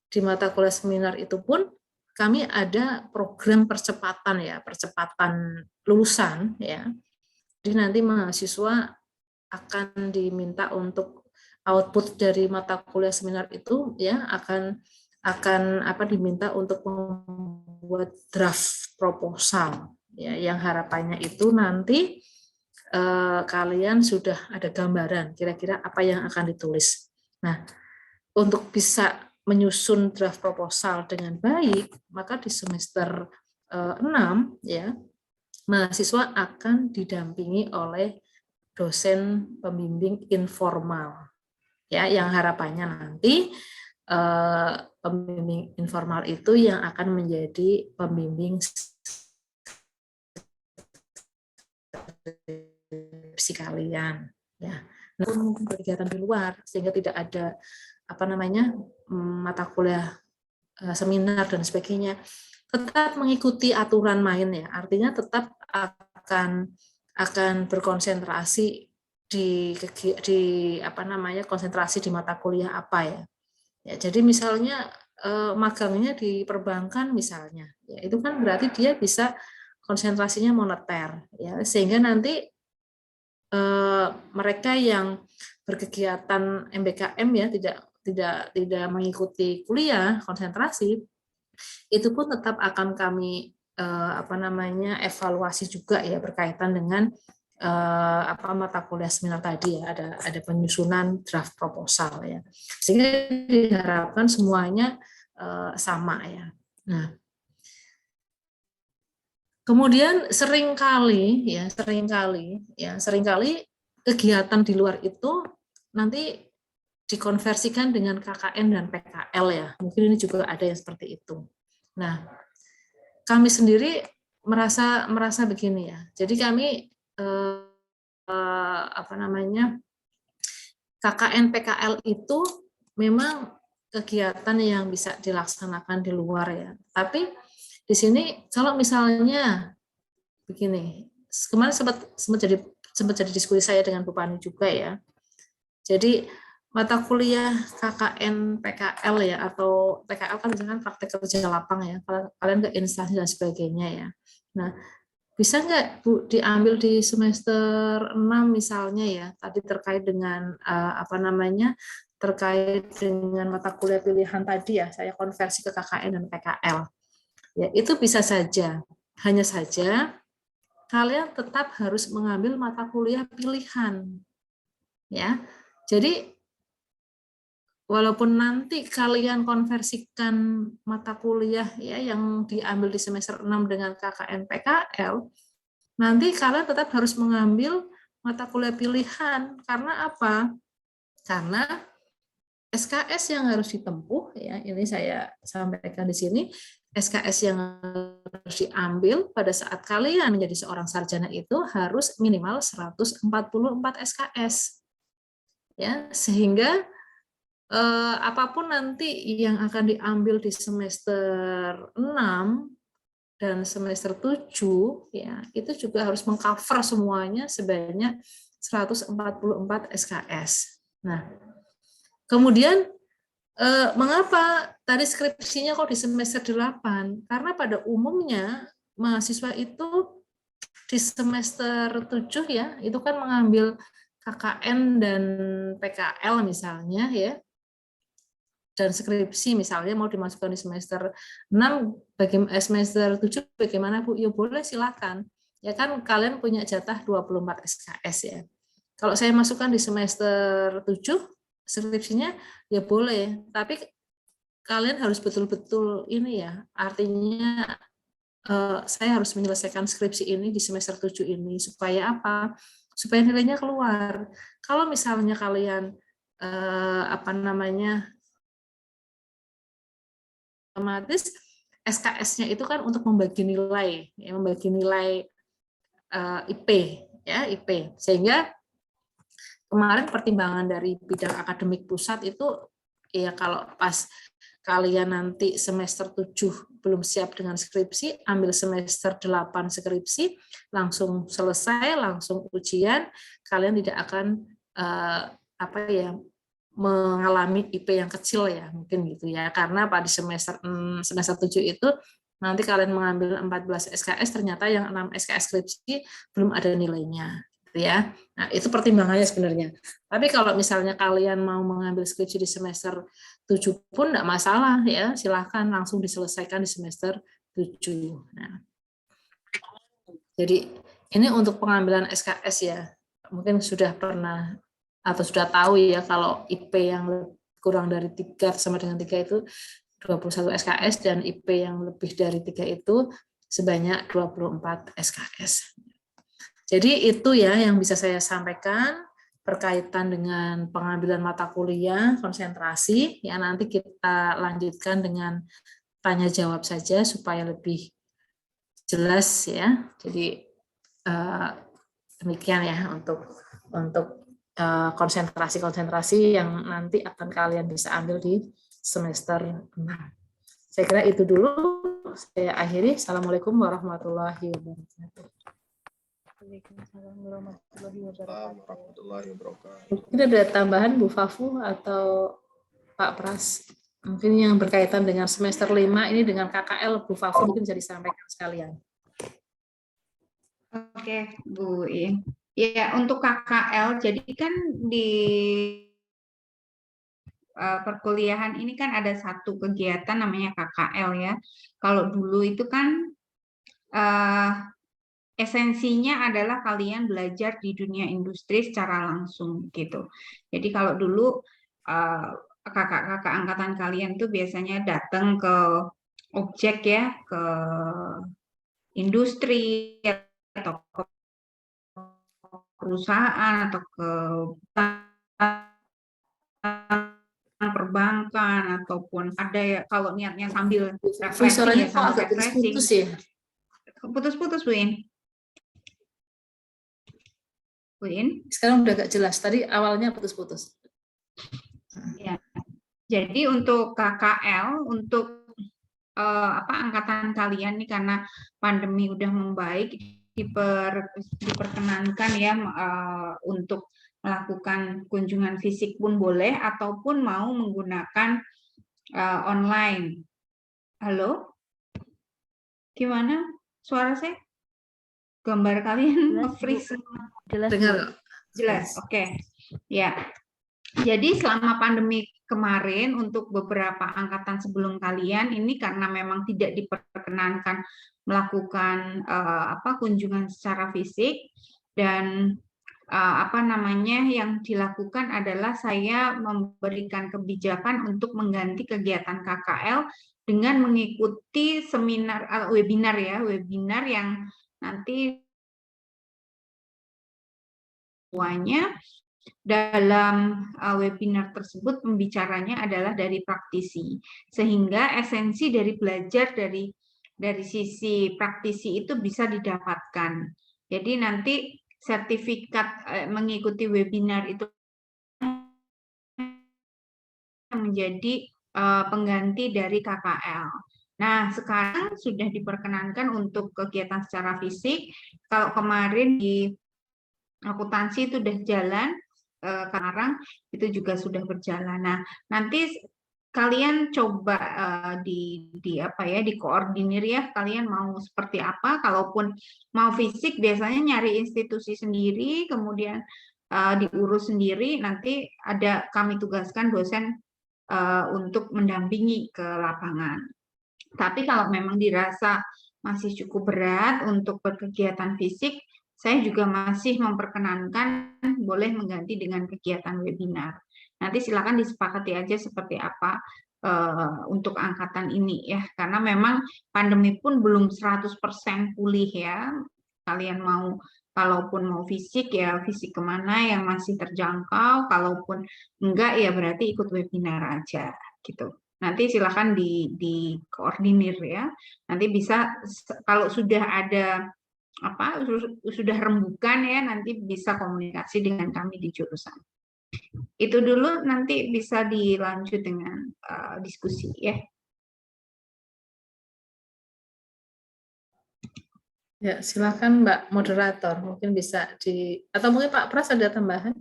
di mata kuliah seminar itu pun kami ada program percepatan ya, percepatan lulusan ya. Jadi nanti mahasiswa akan diminta untuk output dari mata kuliah seminar itu ya akan diminta untuk membuat draft proposal ya, yang harapannya itu nanti kalian sudah ada gambaran kira-kira apa yang akan ditulis. Nah, untuk bisa menyusun draft proposal dengan baik, maka di semester 6 ya, mahasiswa akan didampingi oleh dosen pembimbing informal. Ya, yang harapannya nanti pembimbing informal itu yang akan menjadi pembimbing skripsi kalian ya. Nah, mungkin kegiatan di luar sehingga tidak ada mata kuliah seminar dan sebagainya, tetap mengikuti aturan main ya, artinya tetap akan berkonsentrasi di konsentrasi di mata kuliah apa ya. Ya, jadi misalnya magangnya di perbankan misalnya, ya itu kan berarti dia bisa konsentrasinya moneter ya, sehingga nanti mereka yang berkegiatan MBKM ya tidak mengikuti kuliah konsentrasi, itu pun tetap akan kami evaluasi juga ya berkaitan dengan mata kuliah seminar tadi ya, ada penyusunan draft proposal ya, sehingga diharapkan semuanya sama ya. Nah, kemudian seringkali kegiatan di luar itu nanti dikonversikan dengan KKN dan PKL ya. Mungkin ini juga ada yang seperti itu. Nah, kami sendiri merasa begini ya. Jadi kami KKN PKL itu memang kegiatan yang bisa dilaksanakan di luar ya. Tapi di sini kalau misalnya begini, kemarin sempat jadi diskusi saya dengan Bu Pani juga ya. Jadi mata kuliah KKN PKL ya, atau PKL kan misalkan praktek kerja lapang ya, kalau kalian ke instansi dan sebagainya ya. Nah, bisa nggak Bu diambil di semester 6 misalnya ya, tadi terkait dengan terkait dengan mata kuliah pilihan tadi ya, saya konversi ke KKN dan PKL. Ya, itu bisa saja. Hanya saja kalian tetap harus mengambil mata kuliah pilihan. Ya. Jadi walaupun nanti kalian konversikan mata kuliah ya yang diambil di semester 6 dengan KKN PKL, nanti kalian tetap harus mengambil mata kuliah pilihan. Karena apa? Karena SKS yang harus ditempuh ya, ini saya sampaikan di sini, SKS yang harus diambil pada saat kalian menjadi seorang sarjana itu harus minimal 144 SKS. Ya, sehingga apapun nanti yang akan diambil di semester 6 dan semester 7 ya, itu juga harus mengcover semuanya sebanyak 144 SKS. Nah, kemudian mengapa tadi skripsinya kok di semester 8? Karena pada umumnya mahasiswa itu di semester 7 ya, itu kan mengambil KKN dan PKL misalnya ya. dan skripsi misalnya mau dimasukkan di semester 6, semester 7 bagaimana Bu? Ya boleh, silakan. Ya kan kalian punya jatah 24 SKS ya. Kalau saya masukkan di semester 7 skripsinya ya boleh, tapi kalian harus betul-betul ini ya, artinya saya harus menyelesaikan skripsi ini di semester 7 ini supaya apa? Supaya nilainya keluar. Kalau misalnya kalian otomatis SKS-nya itu kan untuk membagi nilai, ya, membagi nilai IP, ya IP. Sehingga kemarin pertimbangan dari bidang akademik pusat itu, ya kalau pas kalian nanti semester 7 belum siap dengan skripsi, ambil semester 8 skripsi, langsung selesai, langsung ujian, kalian tidak akan mengalami IP yang kecil ya, mungkin gitu ya. Karena pada semester 7 itu nanti kalian mengambil 14 SKS, ternyata yang 6 SKS skripsi belum ada nilainya, gitu ya. Nah, itu pertimbangannya sebenarnya. Tapi kalau misalnya kalian mau mengambil skripsi di semester 7 pun enggak masalah ya, silakan langsung diselesaikan di semester 7. Nah, jadi ini untuk pengambilan SKS ya. Mungkin sudah pernah atau sudah tahu ya, kalau IP yang kurang dari 3 sama dengan 3 itu 21 SKS, dan IP yang lebih dari 3 itu sebanyak 24 SKS. Jadi itu ya yang bisa saya sampaikan berkaitan dengan pengambilan mata kuliah, konsentrasi. Ya, nanti kita lanjutkan dengan tanya jawab saja supaya lebih jelas ya. Jadi demikian ya untuk konsentrasi-konsentrasi yang nanti akan kalian bisa ambil di semester 6. Saya kira itu dulu. Saya akhiri. Assalamualaikum warahmatullahi wabarakatuh. Waalaikumsalam warahmatullahi wabarakatuh. Mungkin ada tambahan Bu Fafu atau Pak Pras? Mungkin yang berkaitan dengan semester 5 ini dengan KKL, Bu Fafu mungkin bisa disampaikan sekalian. Oke, Bu In. Ya, untuk KKL, jadi kan di perkuliahan ini kan ada satu kegiatan namanya KKL ya. Kalau dulu itu kan esensinya adalah kalian belajar di dunia industri secara langsung gitu. Jadi kalau dulu kakak-kakak angkatan kalian tuh biasanya datang ke objek ya, ke industri atau ke perusahaan atau ke perbankan, ataupun ada ya kalau niatnya sambil refreshing ya, sambil refreshing. Putus ya? Putus-putus, Win. Win. Sekarang udah agak jelas. Tadi awalnya putus-putus. Ya. Jadi untuk KKL, untuk angkatan kalian nih, karena pandemi udah membaik, diperkenankan ya untuk melakukan kunjungan fisik pun boleh, ataupun mau menggunakan online. Halo? Gimana suara saya? Gambar kalian nge-freeze. Jelas. Jelas. Oke. Ya. Jadi selama pandemi kemarin, untuk beberapa angkatan sebelum kalian ini, karena memang tidak diperkenankan melakukan kunjungan secara fisik, dan yang dilakukan adalah saya memberikan kebijakan untuk mengganti kegiatan KKL dengan mengikuti seminar webinar yang nanti semuanya dalam webinar tersebut pembicaranya adalah dari praktisi, sehingga esensi dari belajar dari sisi praktisi itu bisa didapatkan. Jadi nanti sertifikat mengikuti webinar itu menjadi pengganti dari KKL. Nah, sekarang sudah diperkenankan untuk kegiatan secara fisik. Kalau kemarin di akuntansi itu sudah jalan, sekarang itu juga sudah berjalan. Nah, nanti kalian coba dikoordinir ya, kalian mau seperti apa. Kalaupun mau fisik, biasanya nyari institusi sendiri, kemudian diurus sendiri. Nanti kami tugaskan dosen untuk mendampingi ke lapangan. Tapi kalau memang dirasa masih cukup berat untuk berkegiatan fisik, saya juga masih memperkenankan boleh mengganti dengan kegiatan webinar. Nanti silakan disepakati aja seperti apa untuk angkatan ini ya, karena memang pandemi pun belum 100% pulih ya. Kalian mau, kalaupun mau fisik ya fisik kemana yang masih terjangkau, kalaupun enggak ya berarti ikut webinar aja gitu. Nanti silakan dikoordinir ya. Nanti bisa kalau sudah ada apa sudah rembukan ya, nanti bisa komunikasi dengan kami di jurusan. Itu dulu, nanti bisa dilanjut dengan diskusi ya. Ya, silakan Mbak Moderator, mungkin bisa atau mungkin Pak Pras ada tambahan?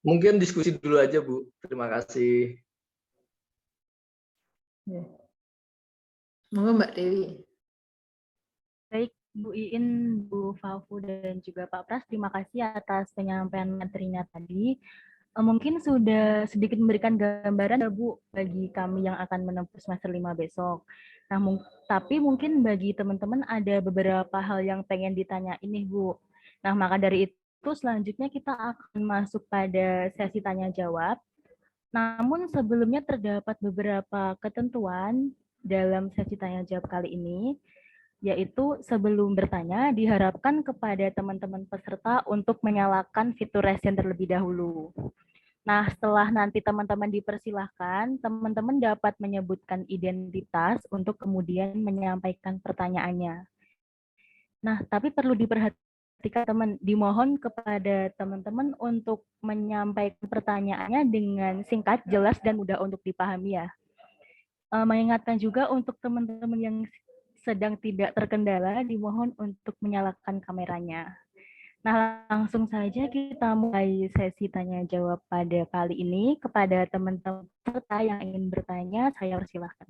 Mungkin diskusi dulu aja, Bu. Terima kasih. Ya. Monggo Mbak Dewi. Baik, Bu Iin, Bu Fafu, dan juga Pak Pras, terima kasih atas penyampaian materinya tadi. Mungkin sudah sedikit memberikan gambaran ya Bu bagi kami yang akan menempuh semester 5 besok. Nah, tapi mungkin bagi teman-teman ada beberapa hal yang pengen ditanyain nih Bu. Nah, maka dari itu selanjutnya kita akan masuk pada sesi tanya jawab. Namun sebelumnya terdapat beberapa ketentuan dalam sesi tanya jawab kali ini, yaitu sebelum bertanya diharapkan kepada teman-teman peserta untuk menyalakan fitur raise hand terlebih dahulu. Nah, setelah nanti teman-teman dipersilahkan, teman-teman dapat menyebutkan identitas untuk kemudian menyampaikan pertanyaannya. Nah, tapi perlu diperhatikan dimohon kepada teman-teman untuk menyampaikan pertanyaannya dengan singkat, jelas, dan mudah untuk dipahami ya. Mengingatkan juga untuk teman-teman yang sedang tidak terkendala, dimohon untuk menyalakan kameranya. Nah, langsung saja kita mulai sesi tanya jawab pada kali ini. Kepada teman-teman peserta yang ingin bertanya, saya persilahkan.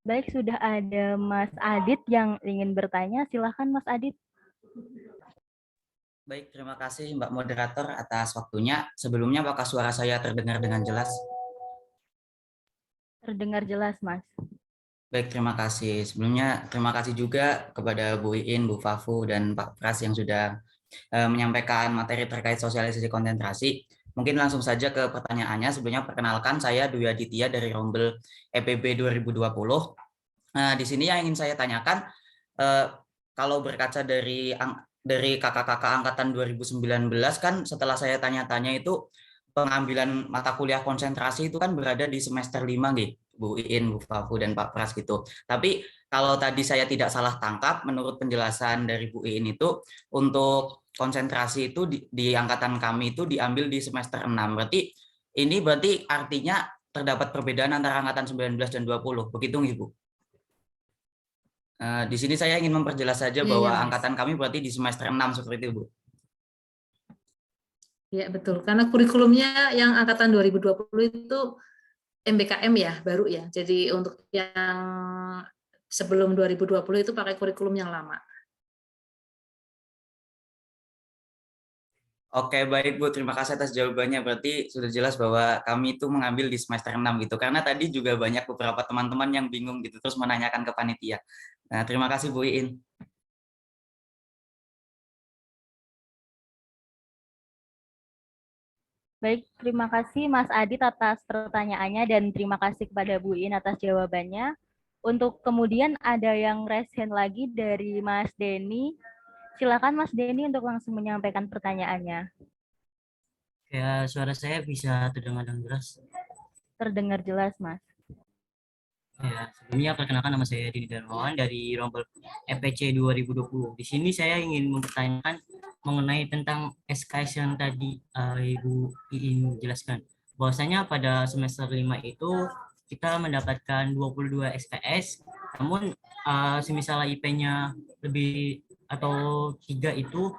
Baik, sudah ada Mas Adit yang ingin bertanya. Silahkan Mas Adit. Baik, terima kasih Mbak Moderator atas waktunya. Sebelumnya apakah suara saya terdengar dengan jelas? Terdengar jelas, Mas. Baik, terima kasih. Sebelumnya terima kasih juga kepada Bu Iin, Bu Fafu, dan Pak Pras yang sudah menyampaikan materi terkait sosialisasi konsentrasi. Mungkin langsung saja ke pertanyaannya. Sebelumnya perkenalkan, saya Dwi Aditya dari Rombel EPB 2020. Di sini yang ingin saya tanyakan, kalau berkaca dari kakak-kakak angkatan 2019 kan setelah saya tanya-tanya itu pengambilan mata kuliah konsentrasi itu kan berada di semester 5 nih, Bu Iin, Bu Fafu, dan Pak Pras gitu. Tapi kalau tadi saya tidak salah tangkap, menurut penjelasan dari Bu Iin itu untuk konsentrasi itu di angkatan kami itu diambil di semester 6. Berarti artinya terdapat perbedaan antara angkatan 19 dan 20. Begitu nih, Bu? Di sini saya ingin memperjelas saja bahwa angkatan kami berarti di semester 6 seperti itu, Bu. Ya, betul. Karena kurikulumnya yang angkatan 2020 itu MBKM ya, baru ya. Jadi untuk yang sebelum 2020 itu pakai kurikulum yang lama. Oke, baik Bu. Terima kasih atas jawabannya. Berarti sudah jelas bahwa kami itu mengambil di semester 6 gitu. Karena tadi juga banyak beberapa teman-teman yang bingung gitu, terus menanyakan ke panitia. Nah, terima kasih Bu Iin. Baik, terima kasih Mas Adit atas pertanyaannya dan terima kasih kepada Bu Iin atas jawabannya. Untuk kemudian ada yang raise hand lagi dari Mas Denny. Silakan Mas Denny untuk langsung menyampaikan pertanyaannya. Ya, suara saya bisa terdengar dengan jelas? Terdengar jelas, Mas. Ya, sebelumnya perkenalkan nama saya Didi Darmawan dari Rombel EPC 2020. Di sini saya ingin mempertanyakan mengenai tentang SKS yang tadi Ibu Iin jelaskan. Bahwasanya pada semester 5 itu kita mendapatkan 22 SKS, namun semisal IP-nya lebih atau 3 itu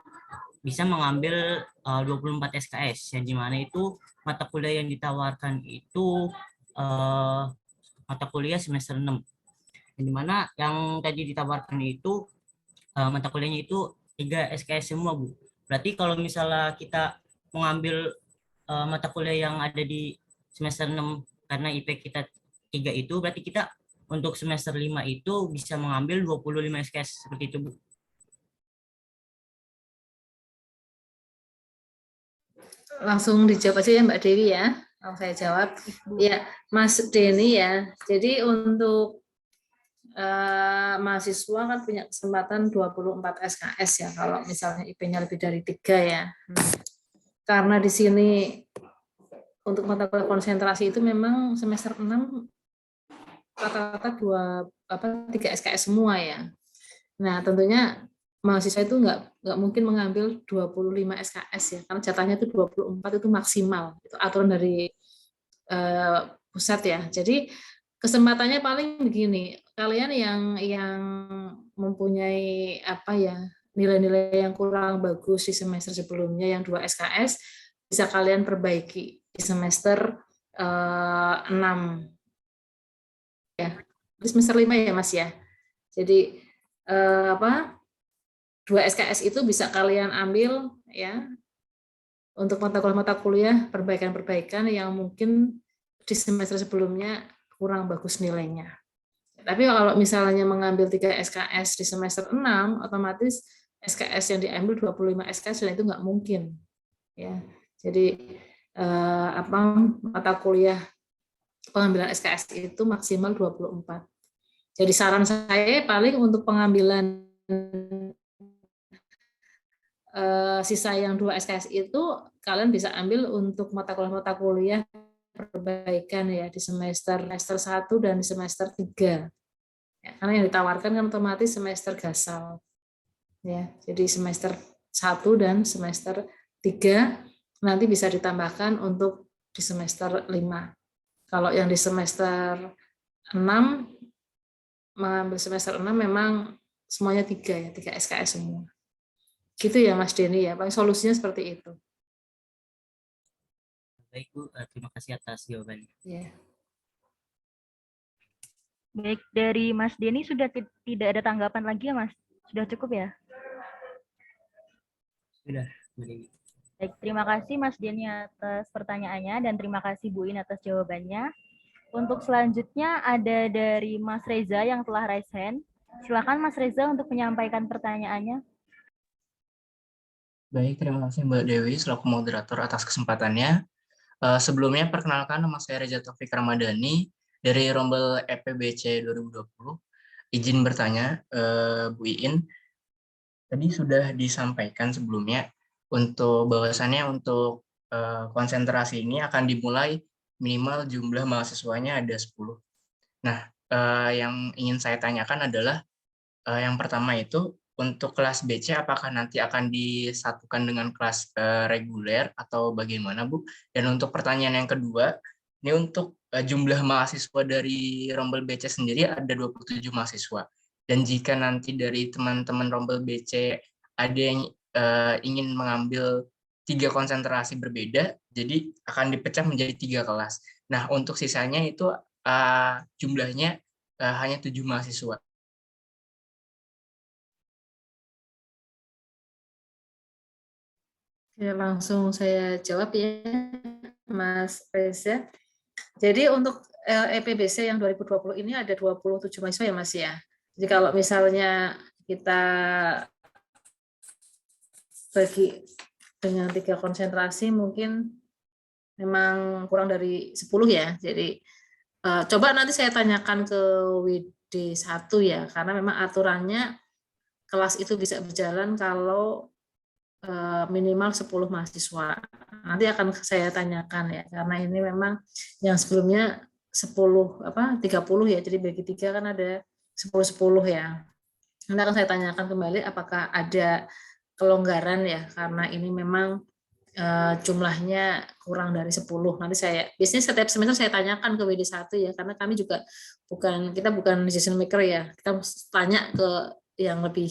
bisa mengambil 24 SKS, yang dimana itu mata kuliah yang ditawarkan itu mata kuliah semester 6. Yang dimana yang tadi ditawarkan itu mata kuliahnya itu 3 SKS semua, Bu. Berarti kalau misalnya kita mengambil mata kuliah yang ada di semester 6 karena IP kita 3 itu, berarti kita untuk semester 5 itu bisa mengambil 25 SKS seperti itu, Bu. Langsung dijawab aja ya Mbak Dewi ya. Kalau saya jawab, ya Mas Denny ya. Jadi untuk mahasiswa kan punya kesempatan 24 SKS ya kalau misalnya IP-nya lebih dari 3 ya. Karena di sini untuk mata kuliah konsentrasi itu memang semester 6 rata-rata 3 SKS semua ya. Nah, tentunya mahasiswa itu nggak mungkin mengambil 25 SKS ya, karena jatahnya itu 24 itu maksimal. Itu aturan dari pusat ya. Jadi kesempatannya paling begini, kalian yang mempunyai nilai-nilai yang kurang bagus di semester sebelumnya yang 2 SKS bisa kalian perbaiki di semester 6 ya. Di semester 5 ya Mas ya. Jadi 2 SKS itu bisa kalian ambil ya untuk mata kuliah perbaikan-perbaikan yang mungkin di semester sebelumnya kurang bagus nilainya. Tapi kalau misalnya mengambil 3 SKS di semester 6, otomatis SKS yang diambil 25 SKS dan itu nggak mungkin. Ya. Jadi mata kuliah pengambilan SKS itu maksimal 24. Jadi saran saya paling untuk pengambilan sisa yang 2 SKS itu kalian bisa ambil untuk mata kuliah perbaikan ya di semester 1 dan semester 3. Ya, karena yang ditawarkan kan otomatis semester gasal. Ya, jadi semester 1 dan semester 3 nanti bisa ditambahkan untuk di semester 5. Kalau yang di semester 6 mengambil semester 6 memang semuanya 3 ya, 3 SKS semua. Gitu ya Mas Denny ya, paling solusinya seperti itu. Baik Bu, terima kasih atas jawabannya. Ya. Baik, dari Mas Denny sudah tidak ada tanggapan lagi ya Mas? Sudah cukup ya? Sudah, Bu Dewi. Baik, terima kasih Mas Denny atas pertanyaannya dan terima kasih Bu In atas jawabannya. Untuk selanjutnya ada dari Mas Reza yang telah raise hand. Silakan Mas Reza untuk menyampaikan pertanyaannya. Baik, terima kasih Mbak Dewi selaku moderator atas kesempatannya. Sebelumnya perkenalkan nama saya Reza Taufik Ramadhani dari Rombel EPBC 2020. Izin bertanya, Bu Iin, tadi sudah disampaikan sebelumnya untuk bahwasannya untuk konsentrasi ini akan dimulai minimal jumlah mahasiswanya ada 10. Nah, yang ingin saya tanyakan adalah yang pertama itu untuk kelas BC apakah nanti akan disatukan dengan kelas reguler atau bagaimana Bu? Dan untuk pertanyaan yang kedua, ini untuk jumlah mahasiswa dari Rombel BC sendiri ada 27 mahasiswa. Dan jika nanti dari teman-teman Rombel BC ada yang ingin mengambil 3 konsentrasi berbeda, jadi akan dipecah menjadi 3 kelas. Nah, untuk sisanya itu jumlahnya hanya 7 mahasiswa. Ya, langsung saya jawab ya, Mas Reza. Jadi untuk EPBC yang 2020 ini ada 27 mahasiswa ya Mas ya. Jadi kalau misalnya kita bagi dengan 3 konsentrasi mungkin memang kurang dari 10 ya. Jadi coba nanti saya tanyakan ke WD 1 ya, karena memang aturannya kelas itu bisa berjalan kalau minimal 10 mahasiswa. Nanti akan saya tanyakan ya, karena ini memang yang sebelumnya 30 ya, jadi bagi 3 kan ada 10 ya. Nanti akan saya tanyakan kembali apakah ada kelonggaran ya, karena ini memang jumlahnya kurang dari 10. Nanti biasanya setiap semester saya tanyakan ke WD1 ya, karena kami juga kita bukan decision maker ya, kita tanya ke yang lebih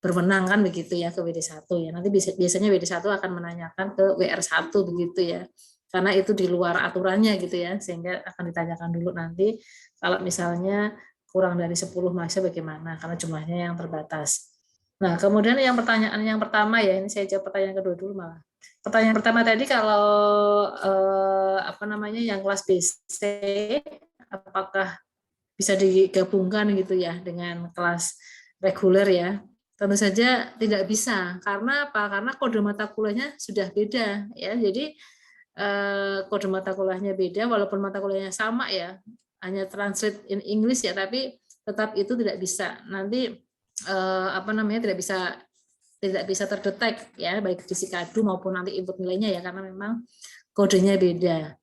berwenang kan begitu ya ke WD1 ya. Nanti biasanya WD1 akan menanyakan ke WR1 begitu ya. Karena itu di luar aturannya gitu ya, sehingga akan ditanyakan dulu nanti kalau misalnya kurang dari 10 mahasiswa bagaimana, karena jumlahnya yang terbatas. Nah, kemudian pertanyaan yang pertama ya, ini saya jawab pertanyaan kedua dulu malah. Pertanyaan pertama tadi kalau yang kelas BC apakah bisa digabungkan gitu ya dengan kelas reguler ya? Tentu saja tidak bisa. Karena apa? Karena kode mata kuliahnya sudah beda ya. Jadi kode mata kuliahnya beda walaupun mata kuliahnya sama ya, hanya translate in English ya, tapi tetap itu tidak bisa. Nanti tidak bisa terdetek ya, baik di Sikadu maupun nanti input nilainya ya, karena memang kodenya beda.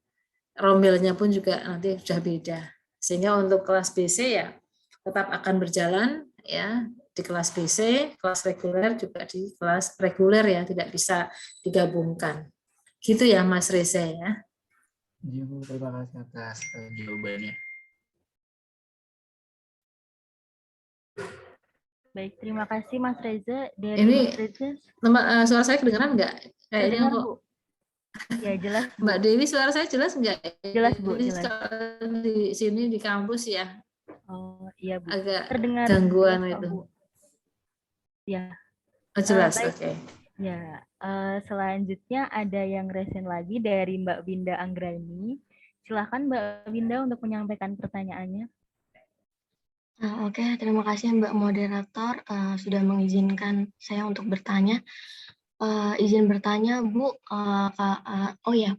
Rombelnya pun juga nanti sudah beda. Sehingga untuk kelas BC ya tetap akan berjalan ya di kelas BC, kelas reguler juga di kelas reguler ya, tidak bisa digabungkan. Gitu ya Mas Reza ya. Ibu, terima kasih atas jawabannya. Baik, terima kasih Mas Reza. Dari Ini Mas Reza, suara saya kedengeran nggak? Kayaknya terdengar, kok. Bu. Ya, jelas, Bu. Mbak Dewi, suara saya jelas nggak? Jelas, Bu, Ini jelas. di sini di kampus ya. Oh, iya, Bu. Agak Terdengar gangguan jelas, itu. Bu. Ya. Jelas, Baik. oke. Ya, selanjutnya ada yang resen lagi dari Mbak Winda Anggrani. Silakan Mbak Winda untuk menyampaikan pertanyaannya. Oke, terima kasih Mbak Moderator sudah mengizinkan saya untuk bertanya. Izin bertanya, Bu.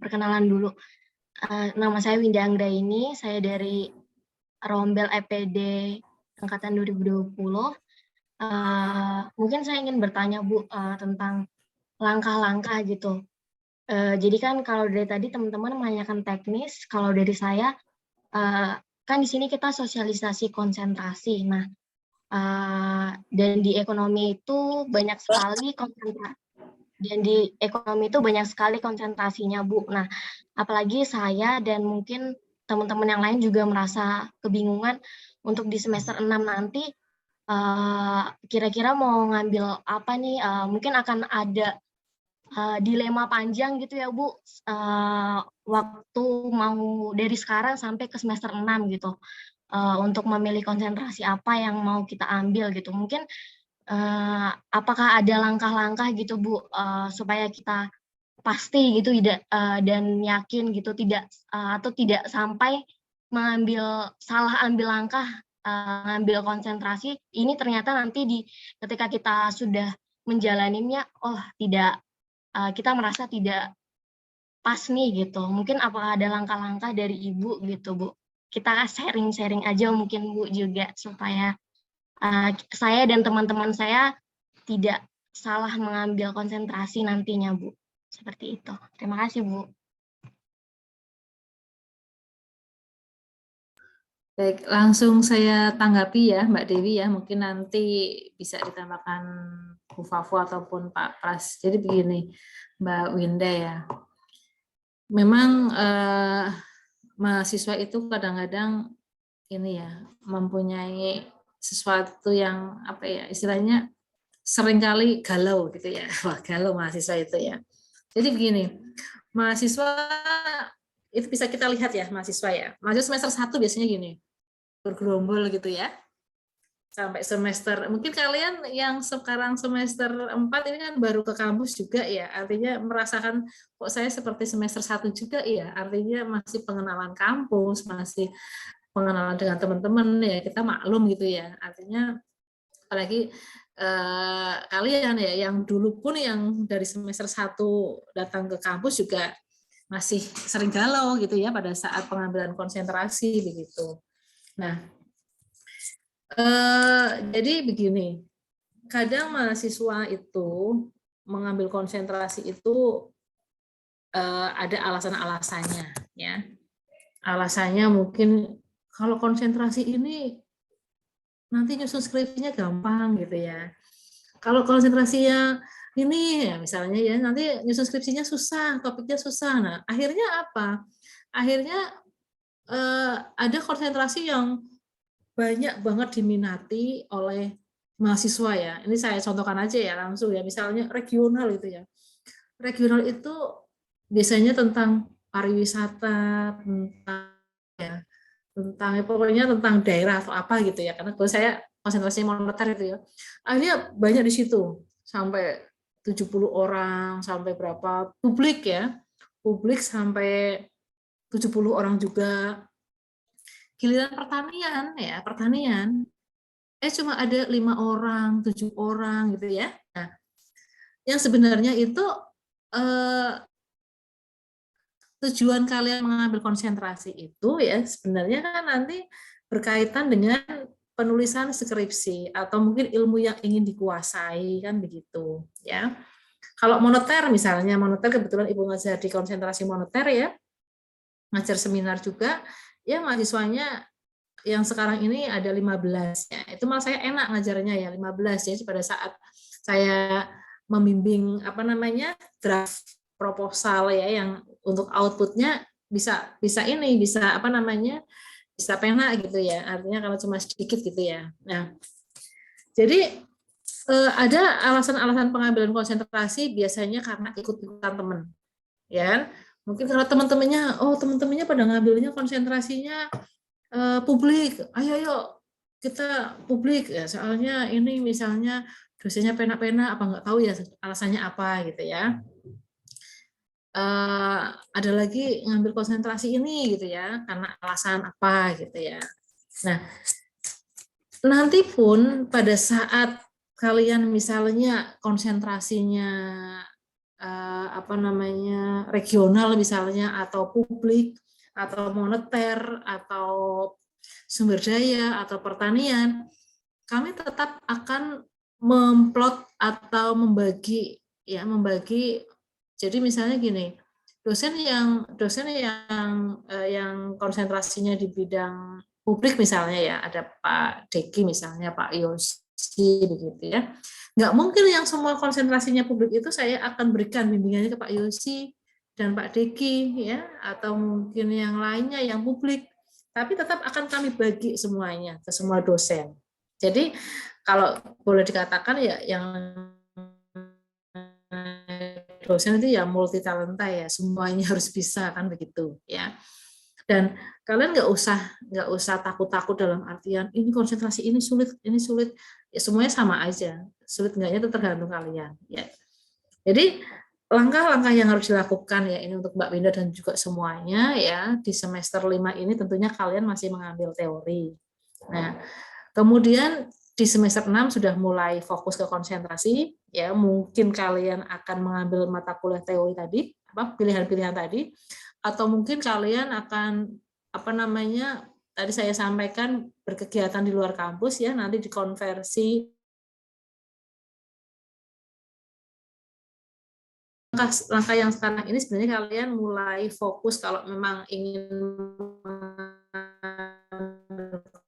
Perkenalan dulu. Nama saya Winda Anggraini, saya dari Rombel EPD Angkatan 2020. Mungkin saya ingin bertanya, Bu, tentang langkah-langkah gitu. Jadi kan kalau dari tadi teman-teman menanyakan teknis, kalau dari saya kan di sini kita sosialisasi konsentrasi. Nah, dan di ekonomi itu banyak sekali konsentrasinya, Bu. Nah, apalagi saya dan mungkin teman-teman yang lain juga merasa kebingungan untuk di semester 6 nanti kira-kira mau ngambil apa nih, mungkin akan ada dilema panjang gitu ya Bu, waktu mau dari sekarang sampai ke semester 6 gitu, untuk memilih konsentrasi apa yang mau kita ambil gitu. Mungkin apakah ada langkah-langkah gitu Bu, supaya kita pasti gitu dan yakin gitu tidak sampai salah ambil langkah, ngambil konsentrasi, ini ternyata nanti ketika kita sudah menjalaninya, kita merasa tidak pas nih gitu. Mungkin apakah ada langkah-langkah dari Ibu gitu, Bu? Kita sharing-sharing aja mungkin Bu juga supaya saya dan teman-teman saya tidak salah mengambil konsentrasi nantinya, Bu. Seperti itu. Terima kasih, Bu. Baik, langsung saya tanggapi ya Mbak Dewi ya, mungkin nanti bisa ditambahkan Bu Fafu ataupun Pak Pras. Jadi begini Mbak Winda ya, memang mahasiswa itu kadang-kadang ini ya mempunyai sesuatu yang apa ya istilahnya seringkali galau gitu ya. Wah, galau mahasiswa itu ya. Jadi begini, mahasiswa itu bisa kita lihat ya mahasiswa ya. Mahasiswa semester 1 biasanya gini, bergerombol gitu ya. Sampai semester, mungkin kalian yang sekarang semester 4 ini kan baru ke kampus juga ya, artinya merasakan kok saya seperti semester 1 juga ya, artinya masih pengenalan kampus, masih pengenalan dengan teman-teman ya, kita maklum gitu ya. Artinya apalagi kalian ya yang dulu pun yang dari semester 1 datang ke kampus juga masih sering galau gitu ya pada saat pengambilan konsentrasi begitu. Nah, jadi begini, kadang mahasiswa itu mengambil konsentrasi itu ada alasan-alasannya ya. Alasannya mungkin kalau konsentrasi ini nanti nyusun skripsinya gampang gitu ya. Kalau konsentrasinya ini ya misalnya ya nanti nyusun skripsinya susah, topiknya susah. Nah, akhirnya apa? Akhirnya ada konsentrasi yang banyak banget diminati oleh mahasiswa ya. Ini saya contohkan aja ya langsung ya. Misalnya regional itu ya. Regional itu biasanya tentang pariwisata, tentang pokoknya tentang daerah atau apa gitu ya. Karena kalau saya konsentrasi moneter itu ya. Akhirnya banyak di situ, sampai 70 orang, sampai berapa, publik ya. Publik sampai 70 orang juga. Giliran pertanian ya, pertanian cuma ada 5 orang, 7 orang gitu ya. Nah, yang sebenarnya itu tujuan kalian mengambil konsentrasi itu ya sebenarnya kan nanti berkaitan dengan penulisan skripsi atau mungkin ilmu yang ingin dikuasai kan begitu ya. Kalau moneter misalnya, moneter kebetulan Ibu ngajar di konsentrasi moneter ya, ngajar seminar juga, ya mahasiswanya yang sekarang ini ada 15 ya. Itu malah saya enak ngajarnya ya 15 ya pada saat saya membimbing draft proposal ya yang untuk outputnya bisa ini bisa bisa pena gitu ya, artinya kalau cuma sedikit gitu ya. Nah, jadi ada alasan-alasan pengambilan konsentrasi biasanya karena ikut-ikutan teman, ya. Mungkin kalau teman-temannya pada ngambilnya konsentrasinya publik, ayo kita publik ya, soalnya ini misalnya dosennya pena-pena apa nggak tahu ya alasannya apa gitu ya. Ada lagi ngambil konsentrasi ini gitu ya karena alasan apa gitu ya. Nah, nanti pun pada saat kalian misalnya konsentrasinya regional misalnya atau publik atau moneter atau sumber daya atau pertanian, kami tetap akan memplot atau membagi. Jadi misalnya gini, dosen yang konsentrasinya di bidang publik misalnya ya, ada Pak Deki misalnya, Pak Yosi begitu ya. Nggak mungkin yang semua konsentrasinya publik itu saya akan berikan bimbingannya ke Pak Yosi dan Pak Deki ya, atau mungkin yang lainnya yang publik. Tapi tetap akan kami bagi semuanya ke semua dosen. Jadi kalau boleh dikatakan ya yang dosen itu ya multi talenta ya, semuanya harus bisa kan begitu ya. Dan kalian nggak usah takut-takut dalam artian ini konsentrasi ini sulit ya, semuanya sama aja, sulit enggaknya itu tergantung kalian ya. Jadi langkah-langkah yang harus dilakukan ya ini untuk Mbak Winda dan juga semuanya ya di semester 5 ini tentunya kalian masih mengambil teori. Nah, kemudian di semester 6 sudah mulai fokus ke konsentrasi, ya mungkin kalian akan mengambil mata kuliah teori tadi, pilihan-pilihan tadi, atau mungkin kalian akan tadi saya sampaikan berkegiatan di luar kampus ya, nanti dikonversi. Langkah yang sekarang ini sebenarnya kalian mulai fokus kalau memang ingin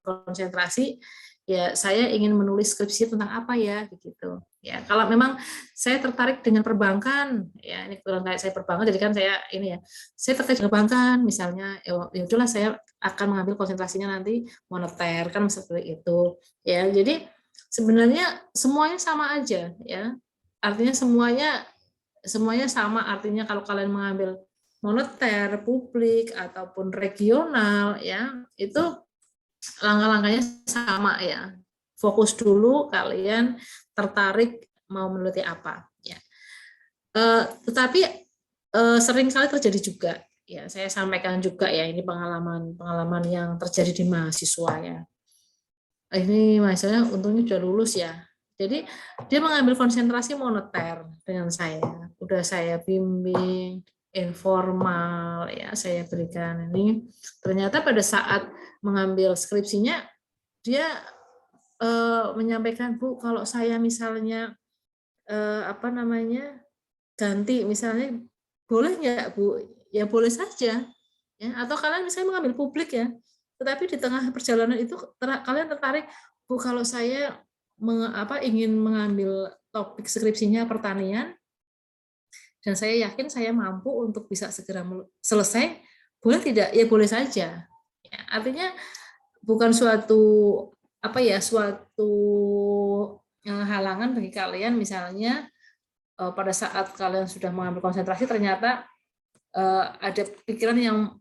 konsentrasi. Ya, saya ingin menulis skripsi tentang apa ya, begitu. Ya, kalau memang saya tertarik dengan perbankan, ya ini kebetulan kayak saya perbankan, jadi kan saya tertarik dengan perbankan, misalnya, ya udahlah saya akan mengambil konsentrasinya nanti moneter, kan seperti itu. Ya, jadi sebenarnya semuanya sama aja, ya. Artinya semuanya sama, artinya kalau kalian mengambil moneter, publik ataupun regional, ya itu langkah-langkahnya sama ya. Fokus dulu kalian tertarik mau meneliti apa ya. Tetapi sering kali terjadi juga ya, saya sampaikan juga ya, ini pengalaman yang terjadi di mahasiswa ya. Ini mahasiswanya untungnya sudah lulus ya. Jadi dia mengambil konsentrasi moneter dengan saya. Udah saya bimbing informal ya, saya berikan ini. Ternyata pada saat mengambil skripsinya dia menyampaikan, Bu, kalau saya misalnya ganti misalnya boleh nggak, Bu? Ya boleh saja ya, atau kalian misalnya mengambil publik ya, tetapi di tengah perjalanan itu kalian tertarik, Bu, kalau saya ingin mengambil topik skripsinya pertanian dan saya yakin saya mampu untuk bisa segera selesai, boleh tidak? Ya boleh saja. Ya, artinya bukan suatu halangan bagi kalian misalnya pada saat kalian sudah mengambil konsentrasi ternyata ada pikiran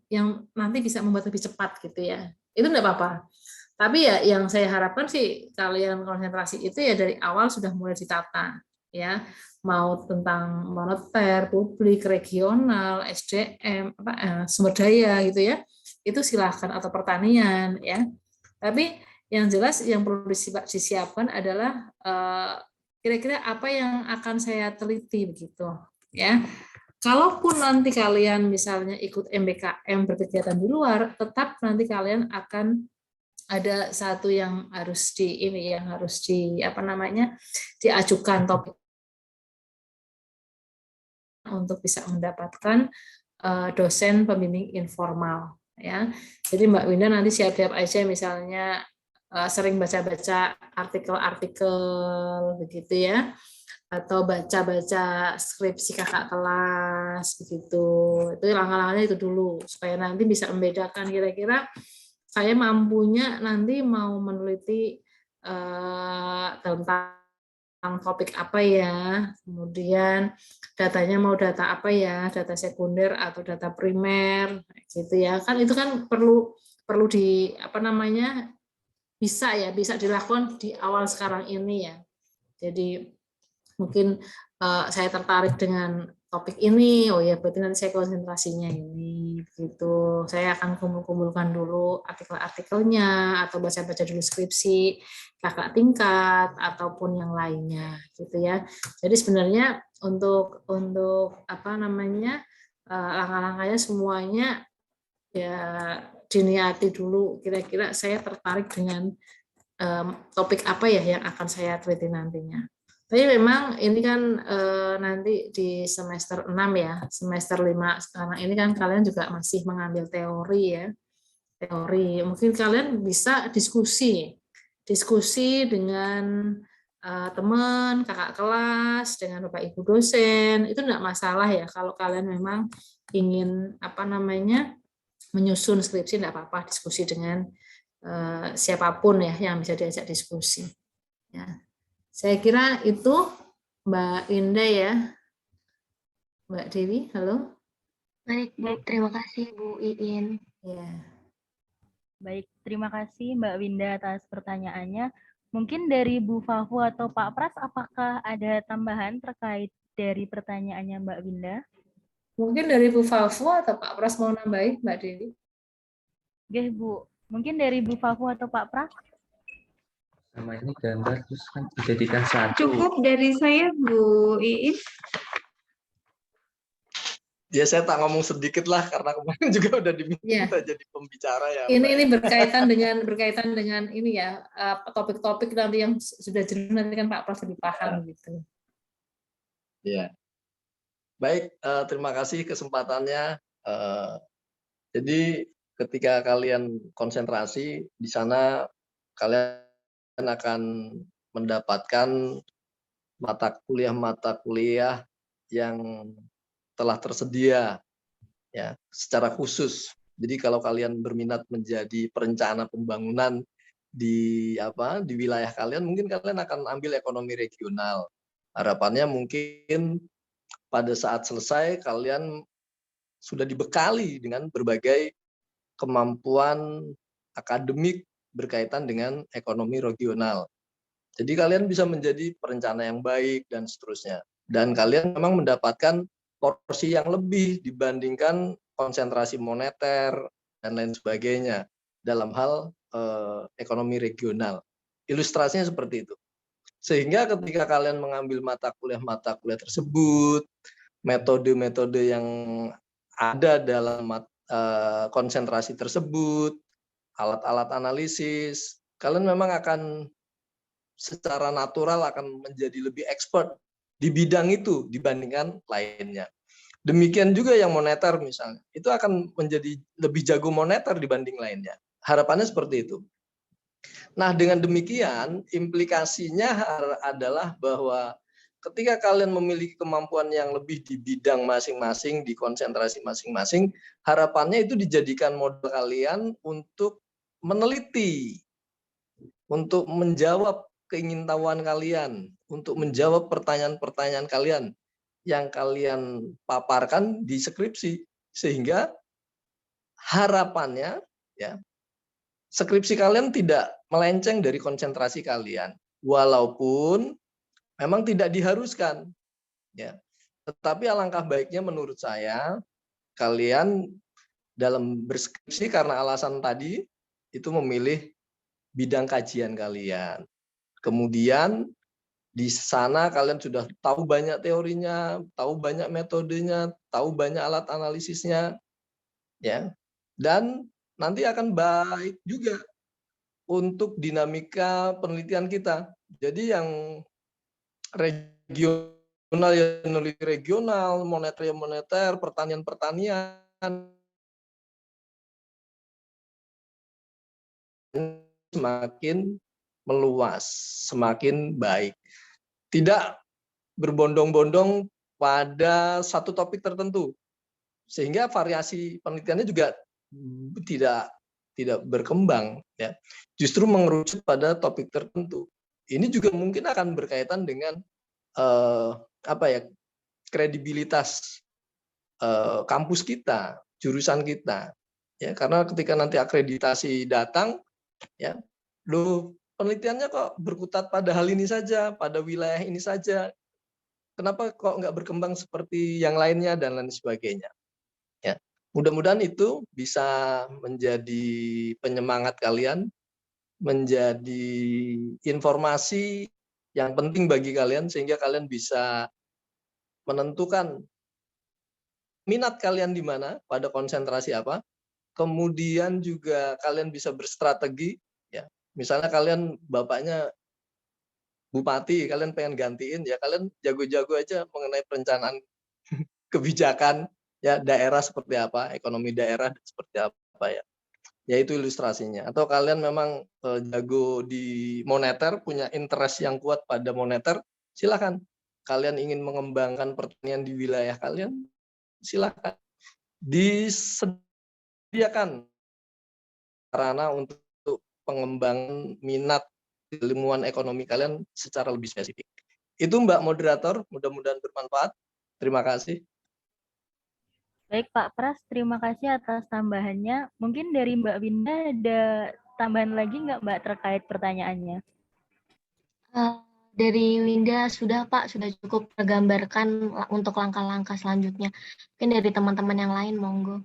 yang nanti bisa membuat lebih cepat gitu ya. Itu enggak apa-apa. Tapi ya yang saya harapkan sih kalian konsentrasi itu ya dari awal sudah mulai ditata ya, mau tentang moneter, publik, regional, SDM, sumber daya gitu ya, itu silahkan, atau pertanian ya. Tapi yang jelas yang perlu disiapkan adalah kira-kira apa yang akan saya teliti begitu ya. Kalaupun nanti kalian misalnya ikut MBKM berkegiatan di luar, tetap nanti kalian akan ada satu yang harus diajukan topik untuk bisa mendapatkan dosen pembimbing informal ya. Jadi Mbak Winda nanti siap-siap aja misalnya sering baca-baca artikel-artikel begitu ya, atau baca-baca skripsi kakak kelas begitu. Itu langkah-langkahnya itu dulu supaya nanti bisa membedakan kira-kira saya mampunya nanti mau meneliti tentang topik apa ya, kemudian datanya mau data apa ya, data sekunder atau data primer gitu ya. Kan itu kan perlu bisa dilakukan di awal sekarang ini ya. Jadi mungkin saya tertarik dengan topik ini, oh ya berarti nanti saya konsentrasinya ini, gitu. Saya akan kumpulkan dulu artikel-artikelnya atau baca-baca dulu skripsi kakak tingkat ataupun yang lainnya, gitu ya. Jadi sebenarnya untuk langkah-langkahnya semuanya ya diniati dulu. Kira-kira saya tertarik dengan topik apa ya yang akan saya teliti nantinya. Tapi memang ini kan nanti di semester 6 ya, semester 5 sekarang ini kan kalian juga masih mengambil teori ya. Teori. Mungkin kalian bisa diskusi dengan teman, kakak kelas, dengan Bapak Ibu dosen. Itu enggak masalah ya kalau kalian memang ingin menyusun skripsi, enggak apa-apa diskusi dengan siapapun ya yang bisa diajak diskusi. Ya. Saya kira itu Mbak Indah ya. Mbak Dewi, halo. Baik, Bu. Terima kasih Bu Iin. Ya. Baik, terima kasih Mbak Winda atas pertanyaannya. Mungkin dari Bu Fafu atau Pak Pras, apakah ada tambahan terkait dari pertanyaannya Mbak Winda? Mungkin dari Bu Fafu atau Pak Pras mau nambahin, Mbak Dewi? Oke, Bu. Mungkin dari Bu Fafu atau Pak Pras? Sama ini gambar terus kan dijadikan satu. Cukup dari saya, Bu Iin. Ya saya tak ngomong sedikit lah karena kemarin juga udah diminta jadi pembicara ya. Ini berkaitan dengan ini ya, topik-topik nanti yang sudah jelas nanti kan Pak Pras lebih paham gitu. Ya. Baik, terima kasih kesempatannya. Jadi ketika kalian konsentrasi di sana kalian akan mendapatkan mata kuliah yang telah tersedia ya secara khusus. Jadi kalau kalian berminat menjadi perencana pembangunan di wilayah kalian, mungkin kalian akan ambil ekonomi regional. Harapannya mungkin pada saat selesai kalian sudah dibekali dengan berbagai kemampuan akademik berkaitan dengan ekonomi regional. Jadi kalian bisa menjadi perencana yang baik dan seterusnya. Dan kalian memang mendapatkan porsi yang lebih dibandingkan konsentrasi moneter dan lain sebagainya dalam hal ekonomi regional. Ilustrasinya seperti itu. Sehingga ketika kalian mengambil mata kuliah tersebut, metode-metode yang ada dalam konsentrasi tersebut, alat-alat analisis, kalian memang akan secara natural akan menjadi lebih expert di bidang itu dibandingkan lainnya. Demikian juga yang moneter misalnya, itu akan menjadi lebih jago moneter dibanding lainnya. Harapannya seperti itu. Nah, dengan demikian implikasinya adalah bahwa ketika kalian memiliki kemampuan yang lebih di bidang masing-masing, di konsentrasi masing-masing, harapannya itu dijadikan modal kalian untuk meneliti, untuk menjawab keingintahuan kalian, untuk menjawab pertanyaan-pertanyaan kalian yang kalian paparkan di skripsi. Sehingga harapannya ya skripsi kalian tidak melenceng dari konsentrasi kalian, walaupun memang tidak diharuskan, ya. Tetapi alangkah baiknya menurut saya kalian dalam berskripsi karena alasan tadi itu memilih bidang kajian kalian. Kemudian di sana kalian sudah tahu banyak teorinya, tahu banyak metodenya, tahu banyak alat analisisnya, ya. Dan nanti akan baik juga untuk dinamika penelitian kita. Jadi yang regional ya regional, moneter ya moneter, pertanian semakin meluas, semakin baik. Tidak berbondong-bondong pada satu topik tertentu, sehingga variasi penelitiannya juga tidak berkembang, ya. Justru mengerucut pada topik tertentu. Ini juga mungkin akan berkaitan dengan kredibilitas kampus kita, jurusan kita, ya. Karena ketika nanti akreditasi datang, ya, penelitiannya kok berkutat pada hal ini saja, pada wilayah ini saja. Kenapa kok nggak berkembang seperti yang lainnya dan lain sebagainya. Ya, mudah-mudahan itu bisa menjadi penyemangat kalian, menjadi informasi yang penting bagi kalian sehingga kalian bisa menentukan minat kalian di mana, pada konsentrasi apa. Kemudian juga kalian bisa berstrategi, ya. Misalnya kalian bapaknya bupati, kalian pengen gantiin, ya kalian jago-jago aja mengenai perencanaan kebijakan, ya, daerah seperti apa, ekonomi daerah seperti apa, ya. Ya itu ilustrasinya. Atau kalian memang jago di moneter, punya interest yang kuat pada moneter, silakan. Kalian ingin mengembangkan pertanian di wilayah kalian, silakan. Disediakan sarana untuk pengembangan minat ilmuwan ekonomi kalian secara lebih spesifik. Itu Mbak Moderator, mudah-mudahan bermanfaat. Terima kasih. Baik Pak Pras, terima kasih atas tambahannya. Mungkin dari Mbak Winda ada tambahan lagi nggak Mbak terkait pertanyaannya? Dari Winda sudah Pak, sudah cukup tergambarkan untuk langkah-langkah selanjutnya. Mungkin dari teman-teman yang lain, monggo.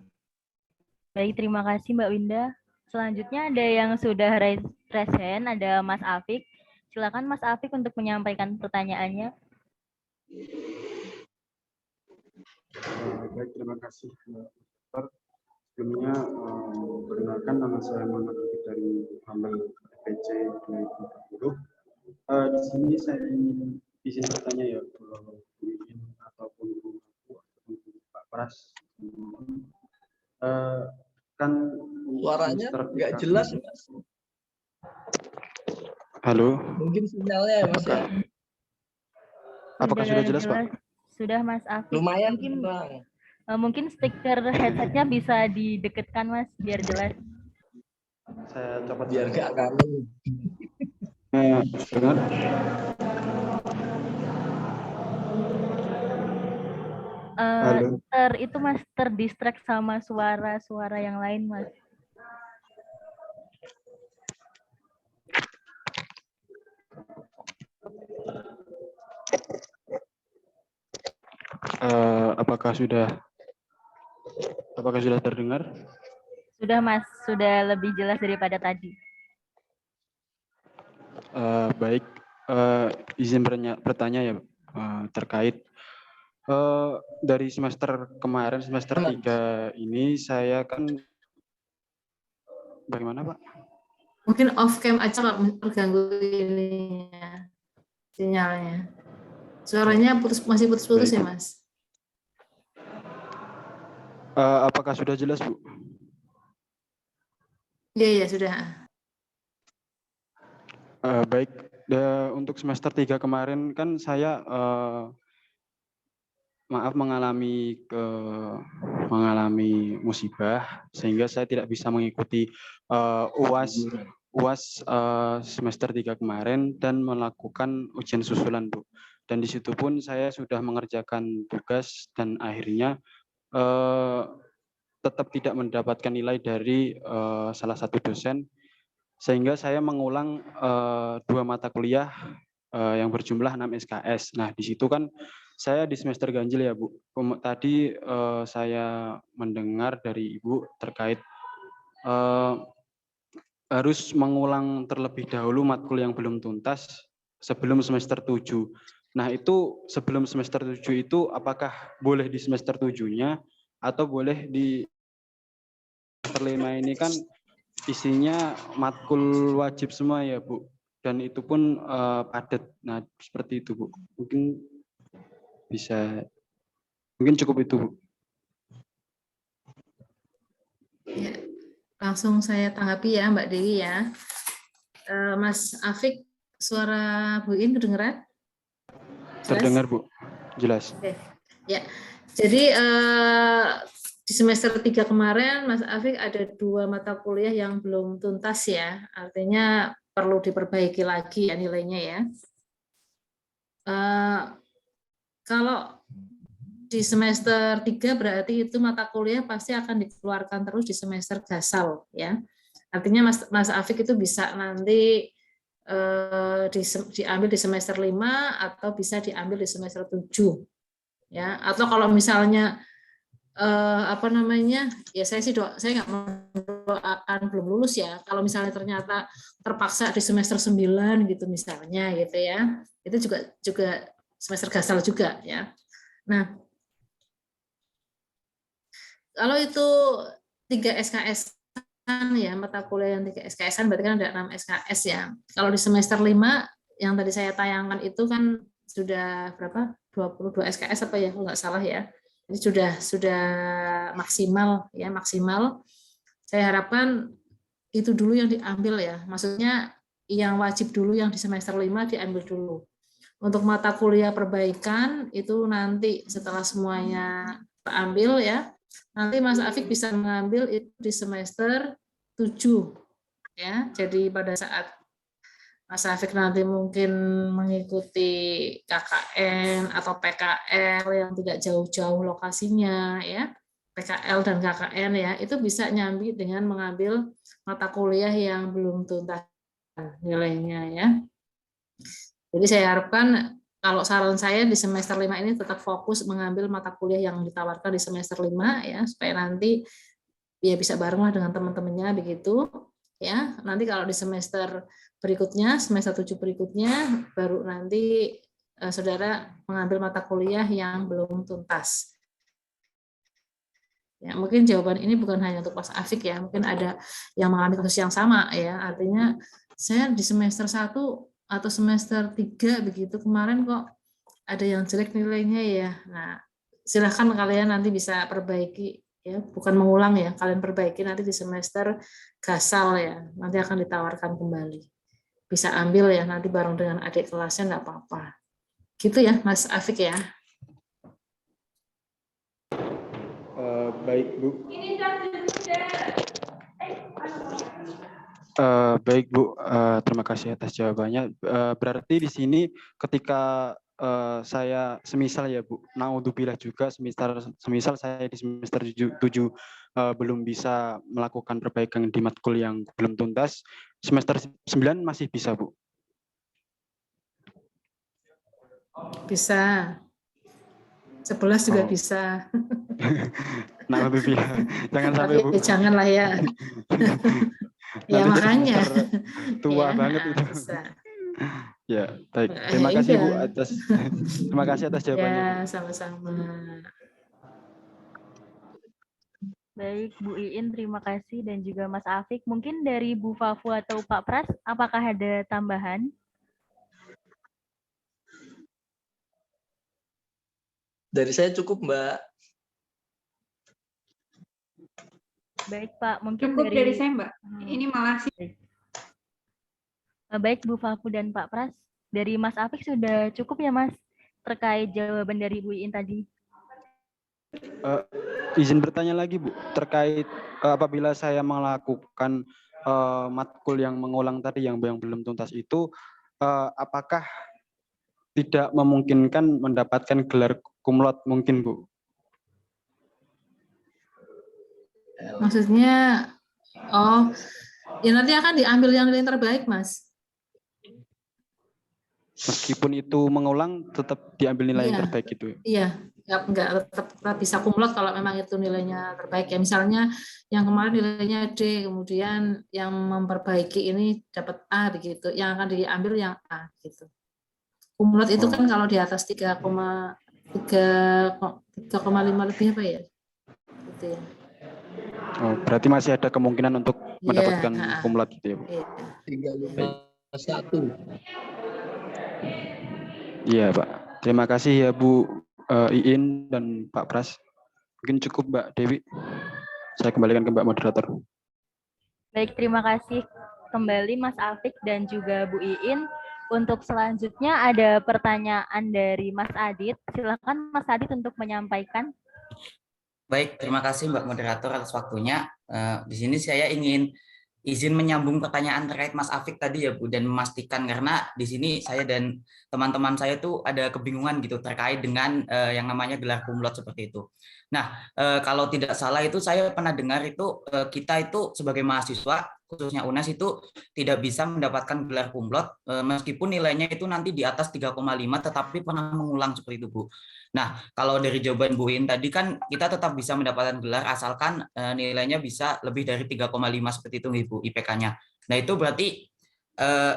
Baik, terima kasih Mbak Winda. Selanjutnya ada yang sudah raise hand, ada Mas Afik. Silakan Mas Afik untuk menyampaikan pertanyaannya. Baik, terima kasih. Sebelumnya, perkenalkan nama saya Muhammad Afik dari Rombel EPC 2020. Di sini saya ingin izin bertanya ya, Bu Iin ataupun Bu Pak Pras. Kan suaranya nggak jelas, Mas. Halo. Mungkin sinyalnya ya, Mas, ya. Apakah sudah jelas, Pak? Sudah, Mas Afik. Lumayan, mungkin speaker headsetnya bisa didekatkan, Mas, biar jelas. Saya coba biar nggak kangen. Dengar? Itu Mas terdistract sama suara-suara yang lain, Mas. Apakah sudah terdengar? Sudah, Mas, sudah lebih jelas daripada tadi. Baik, izin bertanya ya, terkait dari semester kemarin, semester 3 ini saya kan bagaimana Pak? Mungkin off cam aja Pak, terganggu ini sinyalnya. Suaranya masih putus-putus ya Mas? Apakah sudah jelas Bu? Iya, sudah. Baik, untuk semester 3 kemarin kan saya mengalami musibah sehingga saya tidak bisa mengikuti UAS semester 3 kemarin dan melakukan ujian susulan, Bu. Dan di situ pun saya sudah mengerjakan tugas dan akhirnya tetap tidak mendapatkan nilai dari salah satu dosen sehingga saya mengulang 2 mata kuliah yang berjumlah 6 SKS. Nah, di situ kan saya di semester ganjil ya, Bu. Tadi saya mendengar dari Ibu terkait harus mengulang terlebih dahulu matkul yang belum tuntas sebelum semester 7. Nah, itu sebelum semester 7 itu apakah boleh di semester 7-nya atau boleh di semester 5 ini kan isinya matkul wajib semua ya, Bu. Dan itu pun padat. Nah, seperti itu, Bu. Mungkin cukup itu, Bu. Ya, langsung saya tanggapi ya, Mbak Dewi ya. Mas Afik, suara Bu In kedengeran? Terdengar, Bu. Jelas. Oke. Ya, jadi di semester 3 kemarin Mas Afik ada 2 mata kuliah yang belum tuntas ya, artinya perlu diperbaiki lagi ya nilainya ya. Kalau di semester 3 berarti itu mata kuliah pasti akan dikeluarkan terus di semester gasal ya. Artinya Mas Afik itu bisa nanti diambil di semester 5 atau bisa diambil di semester 7 ya. Atau kalau misalnya ya saya nggak mendoakan belum lulus ya. Kalau misalnya ternyata terpaksa di semester 9 gitu misalnya gitu ya. Itu juga semester gasal juga ya. Nah, kalau itu 3 SKS ya, mata kuliah yang 3 SKS berarti kan ada 6 SKS ya. Kalau di semester 5 yang tadi saya tayangkan itu kan sudah berapa? 22 SKS apa ya, kalau nggak salah ya. Ini sudah maksimal ya, maksimal. Saya harapkan itu dulu yang diambil ya. Maksudnya yang wajib dulu yang di semester 5 diambil dulu. Untuk mata kuliah perbaikan itu nanti setelah semuanya terambil ya. Nanti Mas Afik bisa mengambil itu di semester 7 ya. Jadi pada saat Mas Afik nanti mungkin mengikuti KKN atau PKL yang tidak jauh-jauh lokasinya ya, PKL dan KKN ya, itu bisa nyambi dengan mengambil mata kuliah yang belum tuntas nilainya ya. Jadi saya harapkan kalau saran saya di semester 5 ini tetap fokus mengambil mata kuliah yang ditawarkan di semester 5 ya, supaya nanti ya bisa bareng lah dengan teman-temannya begitu ya. Nanti kalau di semester berikutnya, semester 7 berikutnya baru nanti saudara mengambil mata kuliah yang belum tuntas. Ya, mungkin jawaban ini bukan hanya untuk Mas Afik ya, mungkin ada yang mengalami kasus yang sama ya. Artinya saya di semester 1 atau semester 3 begitu kemarin kok ada yang jelek nilainya ya. Nah, silahkan kalian nanti bisa perbaiki ya, bukan mengulang ya, kalian perbaiki nanti di semester gasal ya, nanti akan ditawarkan kembali. Bisa ambil ya nanti bareng dengan adik kelasnya, nggak apa-apa. Gitu ya Mas Afik ya. Baik Bu. Baik Bu, terima kasih atas jawabannya. Berarti di sini ketika saya semisal ya Bu, naudzubillah juga semisal saya di semester 7 belum bisa melakukan perbaikan di matkul yang belum tuntas, semester 9 masih bisa Bu? Bisa. 11 juga bisa. Naudzubillah. Jangan sampai Bu. Janganlah ya. Ya makanya. Tua ya, banget itu. Bisa. Ya, baik. Terima kasih Bu terima kasih atas jawabannya. Ya, sama-sama. Baik, Bu Iin, terima kasih dan juga Mas Afik. Mungkin dari Bu Fafu atau Pak Pras, apakah ada tambahan? Dari saya cukup, Mbak. Baik, Pak. Mungkin Cukup dari saya, Mbak. Ini malah sih. Baik, Bu Fafu dan Pak Pras. Dari Mas Afik sudah cukup ya, Mas? Terkait jawaban dari Bu Iin tadi. Izin bertanya lagi, Bu. Terkait apabila saya melakukan matkul yang mengulang tadi, yang belum tuntas itu, apakah tidak memungkinkan mendapatkan gelar kumlot mungkin, Bu? Maksudnya, Ya nanti akan diambil yang nilai terbaik, Mas. Meskipun itu mengulang, tetap diambil nilai yang Iya. terbaik gitu. Iya, enggak tetap bisa kumlot kalau memang itu nilainya terbaik ya. Misalnya yang kemarin nilainya D, kemudian yang memperbaiki ini dapat A begitu. Yang akan diambil yang A gitu. Kumlot itu kan kalau di atas 3,5 lebih apa ya? Gitu ya. Oh, berarti masih ada kemungkinan untuk mendapatkan kumlot gitu ya, Bu? Iya. 351. Iya, Pak. Terima kasih ya Bu Iin dan Pak Pras. Mungkin cukup Mbak Dewi. Saya kembalikan ke Mbak Moderator. Baik, terima kasih kembali Mas Afik dan juga Bu Iin. Untuk selanjutnya ada pertanyaan dari Mas Adit. Silakan Mas Adit untuk menyampaikan. Baik, terima kasih Mbak Moderator atas waktunya. Di sini saya ingin izin menyambung pertanyaan terkait Mas Afik tadi ya Bu, dan memastikan karena di sini saya dan teman-teman saya tuh ada kebingungan gitu terkait dengan yang namanya gelar kumlot seperti itu. Nah, kalau tidak salah itu saya pernah dengar itu kita itu sebagai mahasiswa khususnya UNES itu tidak bisa mendapatkan gelar kumlot meskipun nilainya itu nanti di atas 3,5 tetapi pernah mengulang seperti itu Bu. Nah, kalau dari jawaban Bu In tadi kan kita tetap bisa mendapatkan gelar asalkan nilainya bisa lebih dari 3,5 seperti itu Ibu IPK-nya. Nah, itu berarti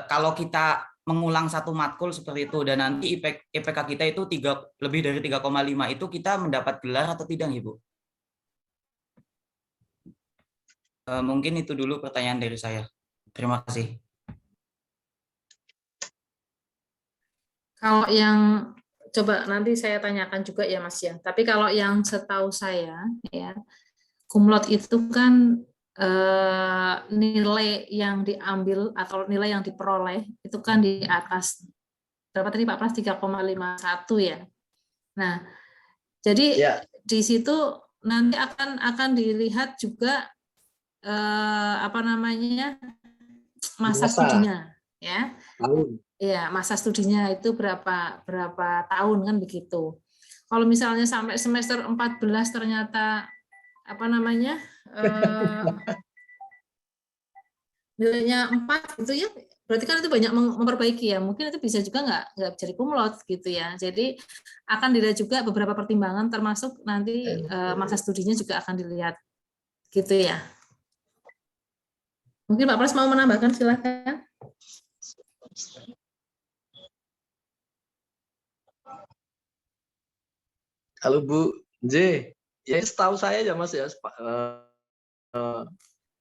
kalau kita mengulang satu matkul seperti itu dan nanti IPK kita itu lebih dari 3,5 itu kita mendapat gelar atau tidak Ibu? Mungkin itu dulu pertanyaan dari saya. Terima kasih. Kalau yang coba nanti saya tanyakan juga ya Mas ya. Tapi kalau yang setahu saya ya, kumlot itu kan nilai yang diambil atau nilai yang diperoleh itu kan di atas berapa tadi Pak Pras 3,51 ya. Nah, jadi di situ nanti akan dilihat juga apa namanya masa studinya ya. Iya, masa studinya itu berapa tahun kan begitu. Kalau misalnya sampai semester 14 ternyata apa namanya nilainya 4 gitu ya, berarti kan itu banyak memperbaiki ya. Mungkin itu bisa juga nggak jadi kumlot gitu ya. Jadi akan dilihat juga beberapa pertimbangan termasuk nanti masa studinya juga akan dilihat gitu ya. Mungkin Pak Pras mau menambahkan, silakan. Halo Bu J, ya setahu saya ya Mas ya.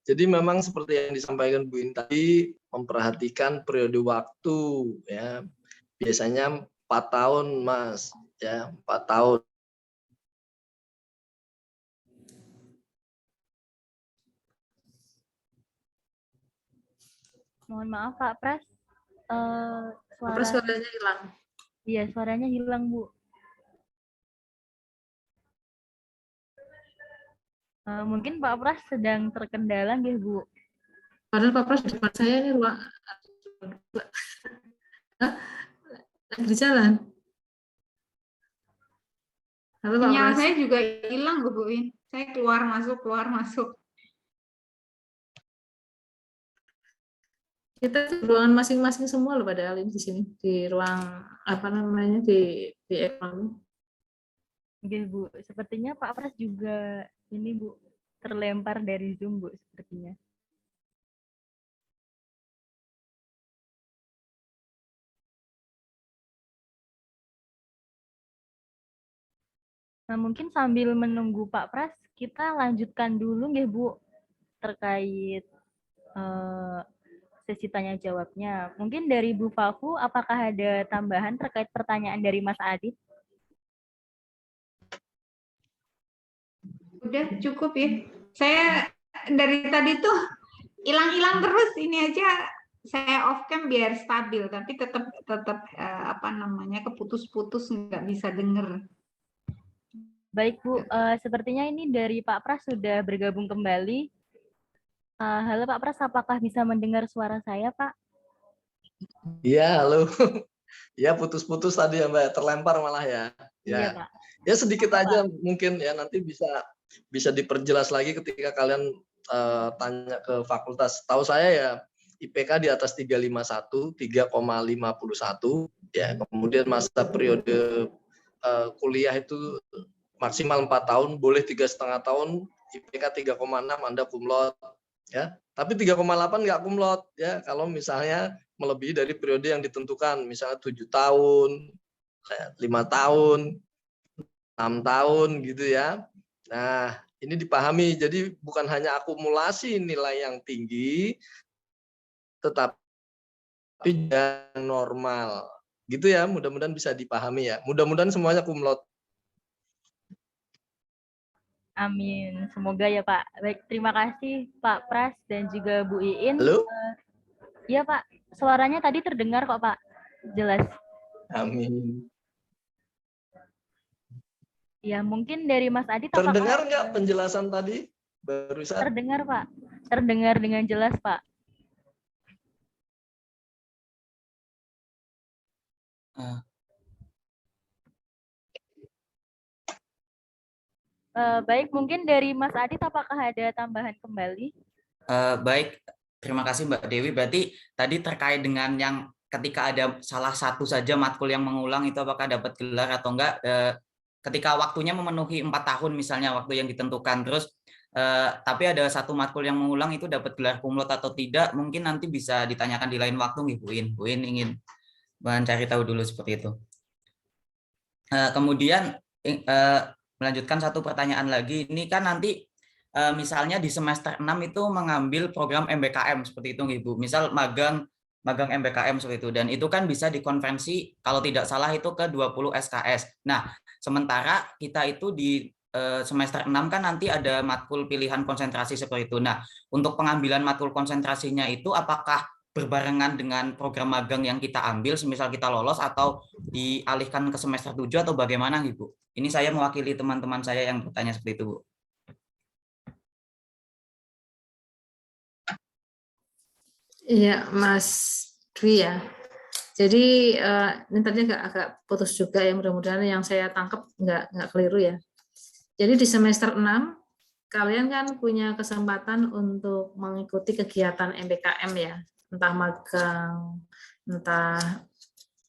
Jadi memang seperti yang disampaikan Bu In tadi, memperhatikan periode waktu ya. Biasanya 4 tahun Mas, ya 4 tahun. Mohon maaf Pak Pras. Suaranya hilang. Iya, suaranya hilang Bu. Mungkin Pak Pras sedang terkendala nggih Bu. Padahal Pak Pras di depan saya ini ruang lagi di jalan. Halo Pak Sinyal Pras. saya juga hilang Bu In. Saya keluar masuk. Kita di ruangan masing-masing semua loh padahal ini di sini di ruang apa namanya di ekonomi. Oke Bu, sepertinya Pak Pras juga ini Bu terlempar dari Zoom Bu sepertinya. Nah, mungkin sambil menunggu Pak Pras, kita lanjutkan dulu nggih Bu terkait sesi tanya jawabnya. Mungkin dari Bu Fafu, apakah ada tambahan terkait pertanyaan dari Mas Adit? Udah cukup ya. Saya dari tadi tuh hilang-hilang terus, ini aja saya off cam biar stabil, tapi tetap apa namanya keputus-putus, nggak bisa denger. Baik Bu, sepertinya ini dari Pak Pras sudah bergabung kembali. Halo Pak Pras, apakah bisa mendengar suara saya Pak? Iya, halo. Ya putus-putus tadi ya Mbak, terlempar malah ya. Iya Pak. Ya sedikit aja mungkin ya, nanti bisa diperjelas lagi ketika kalian tanya ke fakultas. Tahu saya ya IPK di atas 351, 3,51 ya. Kemudian masa periode kuliah itu maksimal 4 tahun, boleh 3,5 tahun, IPK 3,6 Anda kumlot ya. Tapi 3,8 nggak kumlot ya kalau misalnya melebihi dari periode yang ditentukan, misalnya 7 tahun, 5 tahun, 6 tahun gitu ya. Nah, ini dipahami. Jadi bukan hanya akumulasi nilai yang tinggi, tetapi yang normal. Gitu ya, mudah-mudahan bisa dipahami ya. Mudah-mudahan semuanya kumlot. Amin. Semoga ya Pak. Baik, terima kasih Pak Pras dan juga Bu Iin. Halo? Iya Pak, suaranya tadi terdengar kok Pak. Jelas. Amin. Ya, mungkin dari Mas Adit Terdengar nggak penjelasan tadi barusan? Terdengar Pak. Terdengar dengan jelas Pak. Baik, mungkin dari Mas Adit apakah ada tambahan kembali? Baik, terima kasih Mbak Dewi. Berarti tadi terkait dengan yang ketika ada salah satu saja matkul yang mengulang itu apakah dapat gelar atau enggak? Ketika waktunya memenuhi 4 tahun misalnya waktu yang ditentukan, terus tapi ada satu matkul yang mengulang itu dapat gelar kumlot atau tidak, mungkin nanti bisa ditanyakan di lain waktu nih Bu In. Bu In ingin mencari tahu dulu seperti itu. Kemudian melanjutkan satu pertanyaan lagi, ini kan nanti misalnya di semester 6 itu mengambil program MBKM seperti itu Ibu. Misal magang MBKM seperti itu, dan itu kan bisa dikonversi kalau tidak salah itu ke 20 SKS. Nah, sementara kita itu di semester 6 kan nanti ada matkul pilihan konsentrasi seperti itu. Nah, untuk pengambilan matkul konsentrasinya itu apakah berbarengan dengan program magang yang kita ambil, semisal kita lolos, atau dialihkan ke semester 7 atau bagaimana Ibu? Ini saya mewakili teman-teman saya yang bertanya seperti itu, Bu. Iya, Mas Dwi ya. Jadi ini tadi agak putus juga ya, mudah-mudahan yang saya tangkap nggak keliru ya. Jadi di semester 6 kalian kan punya kesempatan untuk mengikuti kegiatan MBKM ya, entah magang, entah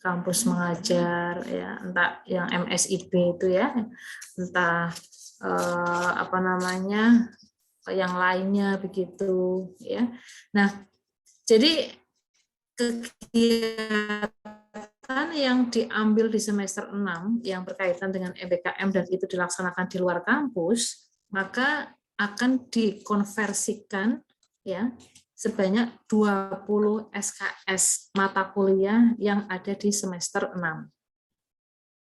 kampus mengajar ya, entah yang MSIB itu ya, entah apa namanya yang lainnya begitu ya. Nah, jadi kegiatan yang diambil di semester 6 yang berkaitan dengan MBKM dan itu dilaksanakan di luar kampus, maka akan dikonversikan ya sebanyak 20 SKS mata kuliah yang ada di semester 6.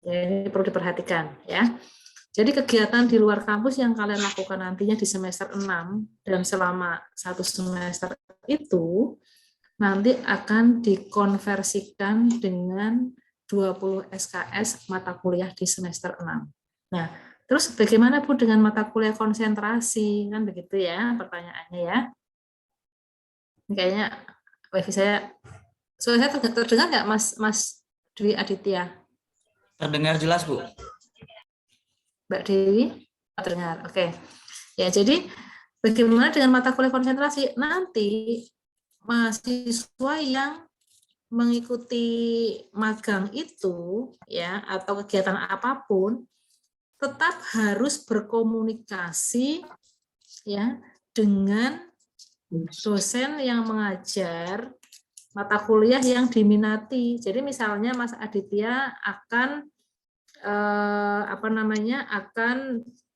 Ya, ini perlu diperhatikan ya. Jadi kegiatan di luar kampus yang kalian lakukan nantinya di semester 6 dan selama 1 semester itu nanti akan dikonversikan dengan 20 SKS mata kuliah di semester 6. Nah, terus bagaimana Bu dengan mata kuliah konsentrasi? Kan begitu ya pertanyaannya ya. Kayaknya wifi saya, suara saya terdengar nggak Mas Dwi Aditya? Terdengar jelas Bu. Mbak Dewi? Terdengar, oke. Ya, jadi bagaimana dengan mata kuliah konsentrasi? Nanti mahasiswa yang mengikuti magang itu ya atau kegiatan apapun tetap harus berkomunikasi ya dengan dosen yang mengajar mata kuliah yang diminati. Jadi misalnya Mas Aditya akan akan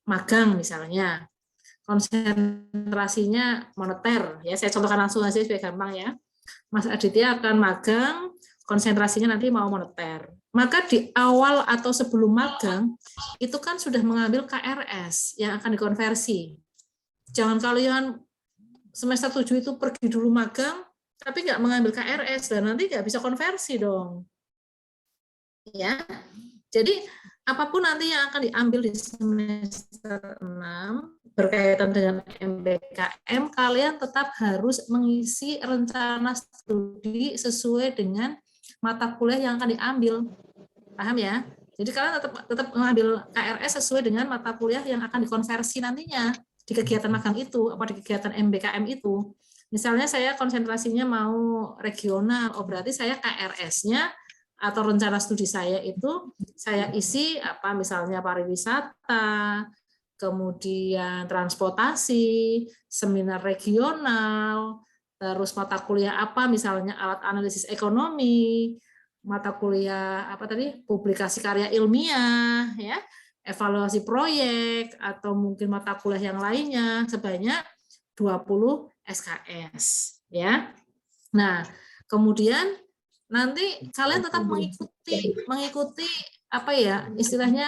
magang misalnya, konsentrasinya moneter ya, saya contohkan langsung aja supaya gampang ya. Mas Aditya akan magang, konsentrasinya nanti mau moneter, maka di awal atau sebelum magang itu kan sudah mengambil KRS yang akan dikonversi. Jangan kalian semester 7 itu pergi dulu magang tapi nggak mengambil KRS dan nanti nggak bisa konversi dong ya. Jadi apapun nanti yang akan diambil di semester 6 berkaitan dengan MBKM, kalian tetap harus mengisi rencana studi sesuai dengan mata kuliah yang akan diambil. Paham ya? Jadi kalian tetap mengambil KRS sesuai dengan mata kuliah yang akan dikonversi nantinya. di kegiatan magang itu, apa di kegiatan MBKM itu. Misalnya saya konsentrasinya mau regional, oh berarti saya KRS-nya atau rencana studi saya itu saya isi apa misalnya pariwisata, kemudian transportasi, seminar regional, terus mata kuliah apa misalnya alat analisis ekonomi, mata kuliah apa tadi publikasi karya ilmiah ya, evaluasi proyek atau mungkin mata kuliah yang lainnya sebanyak 20 SKS ya. Nah, kemudian nanti kalian tetap mengikuti apa ya istilahnya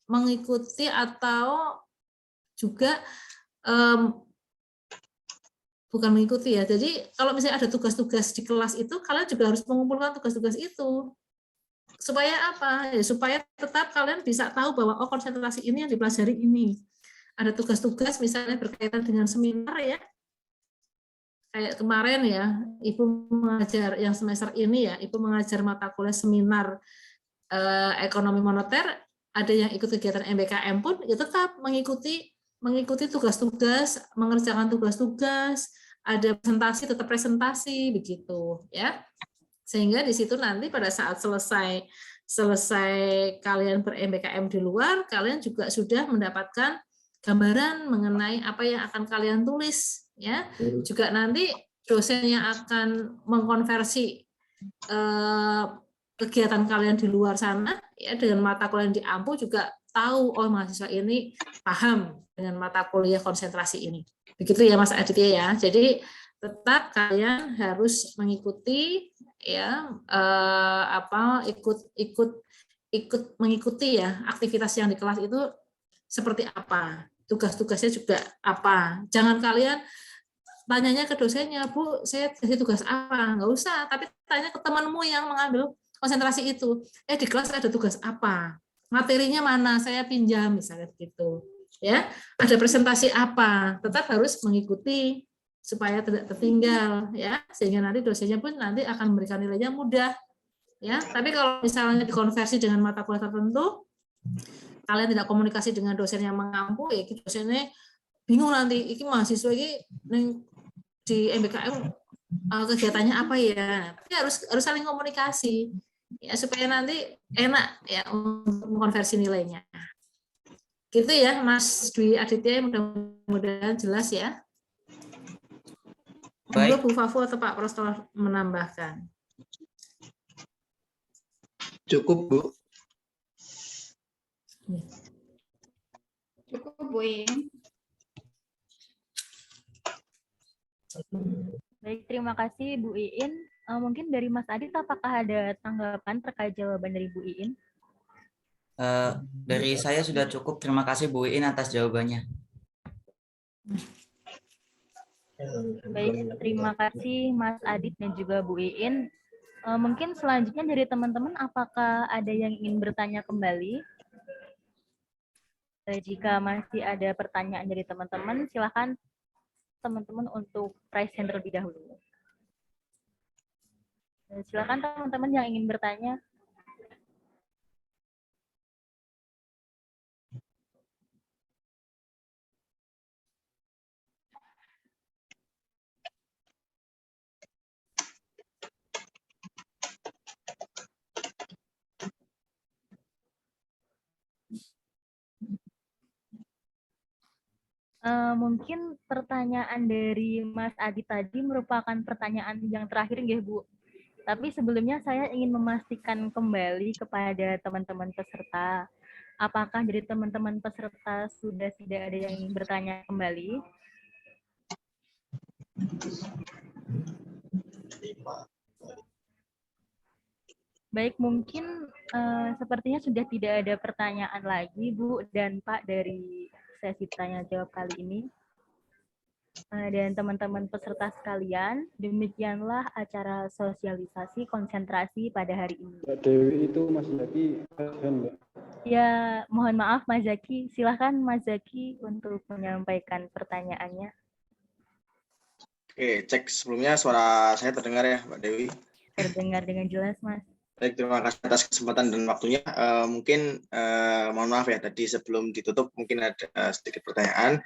mengikuti atau juga bukan mengikuti ya. Jadi kalau misalnya ada tugas-tugas di kelas itu kalian juga harus mengumpulkan tugas-tugas itu. Supaya apa? Ya, supaya tetap kalian bisa tahu bahwa oh konsentrasi ini yang dipelajari ini. Ada tugas-tugas misalnya berkaitan dengan seminar ya. Kayak kemarin ya, Ibu mengajar yang semester ini ya, Ibu mengajar mata kuliah seminar ekonomi moneter, ada yang ikut kegiatan MBKM pun ya tetap mengikuti tugas-tugas, mengerjakan tugas-tugas, ada presentasi tetap presentasi begitu ya. Sehingga di situ nanti pada saat selesai kalian ber-MBKM di luar, kalian juga sudah mendapatkan gambaran mengenai apa yang akan kalian tulis ya. Juga nanti dosen yang akan mengkonversi kegiatan kalian di luar sana ya dengan mata kuliah yang di Ampu juga tahu oh mahasiswa ini paham dengan mata kuliah konsentrasi ini. Begitu ya Mas Aditya ya. Jadi tetap kalian harus mengikuti ya ikut mengikuti ya aktivitas yang di kelas itu seperti apa, tugas-tugasnya juga apa. Jangan kalian tanyanya ke dosennya, Bu, saya kasih tugas apa? Nggak usah, tapi tanya ke temanmu yang mengambil konsentrasi itu. Di kelas ada tugas apa? Materinya mana? Saya pinjam misalnya gitu. Ya, ada presentasi apa? Tetap harus mengikuti supaya tidak tertinggal ya, sehingga nanti dosennya pun nanti akan memberikan nilainya mudah ya. Tapi kalau misalnya dikonversi dengan mata kuliah tertentu, kalian tidak komunikasi dengan dosen yang mengampu ya, dosennya bingung nanti iki mahasiswa ini di MBKM kegiatannya apa ya. Tapi harus saling komunikasi ya supaya nanti enak ya untuk mengkonversi nilainya. Gitu ya Mas Dwi Aditya, mudah-mudahan jelas ya. Baik. Bu Fafu atau Pak Prastowo menambahkan. Cukup, Bu. Cukup, Bu In. Baik, terima kasih Bu Iin. Mungkin dari Mas Adit, apakah ada tanggapan terkait jawaban dari Bu Iin? Dari saya sudah cukup. Terima kasih Bu Iin atas jawabannya. Baik, terima kasih Mas Adit dan juga Bu Iin. Mungkin selanjutnya dari teman-teman, apakah ada yang ingin bertanya kembali? Jika masih ada pertanyaan dari teman-teman, silakan teman-teman untuk raise hand terlebih dahulu. Silakan teman-teman yang ingin bertanya. Mungkin pertanyaan dari Mas Adi tadi merupakan pertanyaan yang terakhir ya Bu. Tapi sebelumnya saya ingin memastikan kembali kepada teman-teman peserta. Apakah dari teman-teman peserta sudah tidak ada yang ingin bertanya kembali? Baik, mungkin sepertinya sudah tidak ada pertanyaan lagi Bu dan Pak dari sesi tanya jawab kali ini. Dan teman-teman peserta sekalian, demikianlah acara sosialisasi konsentrasi pada hari ini. Mbak Dewi itu Mas Zaki, Mbak. Ya, mohon maaf Mas Zaki. Silahkan Mas Zaki untuk menyampaikan pertanyaannya. Oke, cek sebelumnya suara saya terdengar ya Mbak Dewi? Terdengar dengan jelas Mas. Baik, terima kasih atas kesempatan dan waktunya. Mungkin mohon maaf ya tadi sebelum ditutup mungkin ada sedikit pertanyaan.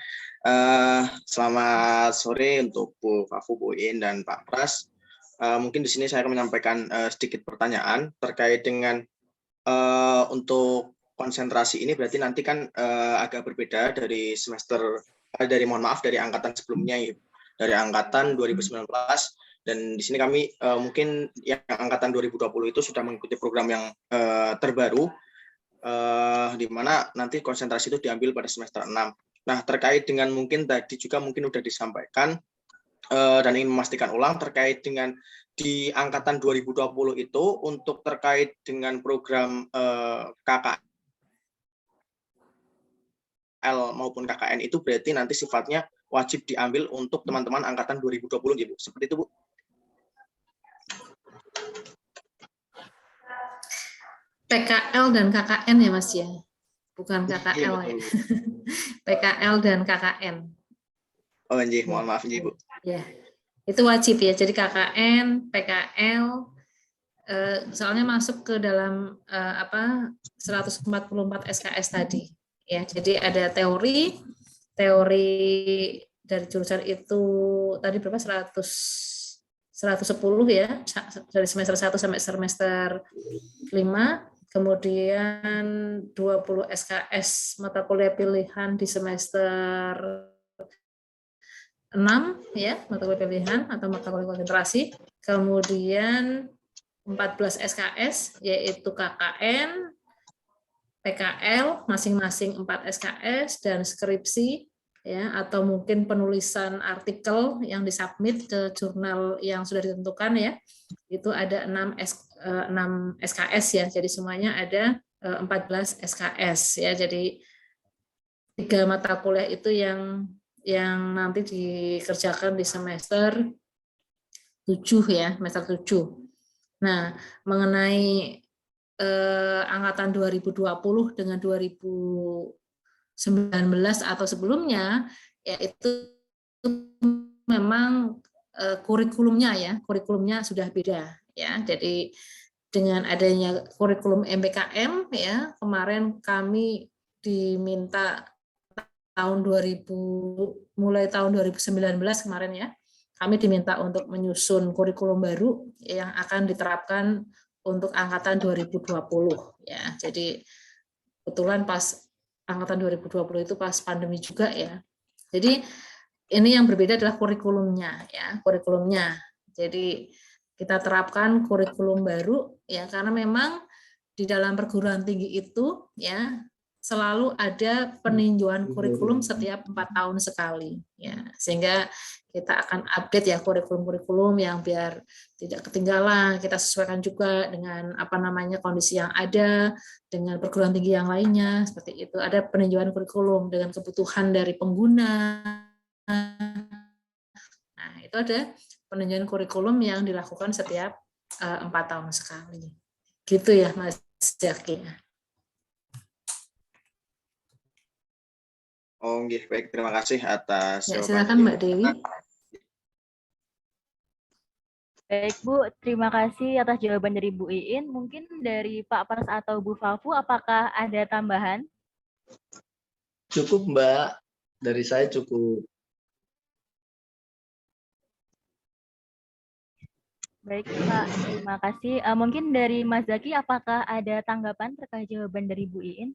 Selamat sore untuk Bu Fafu, Bu In, dan Pak Pras. Mungkin di sini saya akan menyampaikan sedikit pertanyaan terkait dengan untuk konsentrasi ini berarti nanti kan agak berbeda dari dari angkatan sebelumnya, dari angkatan 2019. Dan di sini kami mungkin yang angkatan 2020 itu sudah mengikuti program yang terbaru, di mana nanti konsentrasi itu diambil pada semester 6. Nah, terkait dengan mungkin tadi juga mungkin sudah disampaikan dan ingin memastikan ulang terkait dengan di angkatan 2020 itu untuk terkait dengan program KKL maupun KKN itu berarti nanti sifatnya wajib diambil untuk teman-teman angkatan 2020 gitu. Seperti itu, Bu. PKL dan KKN ya Mas ya, bukan KKL ya. PKL dan KKN. Oh anjir, mohon maaf Bu. Ya, itu wajib ya. Jadi KKN, PKL, soalnya masuk ke dalam 144 SKS tadi. Ya, jadi ada teori dari jurusan itu tadi berapa 110 ya, dari semester 1 sampai semester 5. Kemudian 20 SKS mata kuliah pilihan di semester 6 ya, mata kuliah pilihan atau mata kuliah konsentrasi. Kemudian 14 SKS yaitu KKN, PKL masing-masing 4 SKS dan skripsi ya, atau mungkin penulisan artikel yang disubmit ke jurnal yang sudah ditentukan ya, itu ada 6 SKS ya, jadi semuanya ada 14 SKS ya, jadi 3 mata kuliah itu yang nanti dikerjakan di semester 7 ya, semester 7. Nah, mengenai angkatan 2020 dengan 2019 atau sebelumnya ya itu memang kurikulumnya sudah beda ya. Jadi dengan adanya kurikulum MBKM ya, kemarin kami diminta mulai tahun 2019 kemarin ya, kami diminta untuk menyusun kurikulum baru yang akan diterapkan untuk angkatan 2020 ya. Jadi kebetulan pas angkatan 2020 itu pas pandemi juga ya. Jadi ini yang berbeda adalah kurikulumnya ya, kurikulumnya. Jadi kita terapkan kurikulum baru ya, karena memang di dalam perguruan tinggi itu ya selalu ada peninjauan kurikulum setiap 4 tahun sekali ya, sehingga kita akan update ya kurikulum-kurikulum yang biar tidak ketinggalan, kita sesuaikan juga dengan kondisi yang ada dengan perguruan tinggi yang lainnya, seperti itu. Ada peninjauan kurikulum dengan kebutuhan dari pengguna. Nah, itu ada peninjauan kurikulum yang dilakukan setiap 4 tahun sekali. Gitu ya Mas Zaki. Oh, baik, terima kasih atas jawabannya. Silakan Mbak Dewi. Baik Bu, terima kasih atas jawaban dari Bu Iin. Mungkin dari Pak Pras atau Bu Fafu, apakah ada tambahan? Cukup Mbak, dari saya cukup. Baik Pak, terima kasih. Mungkin dari Mas Zaki, apakah ada tanggapan terkait jawaban dari Bu Iin?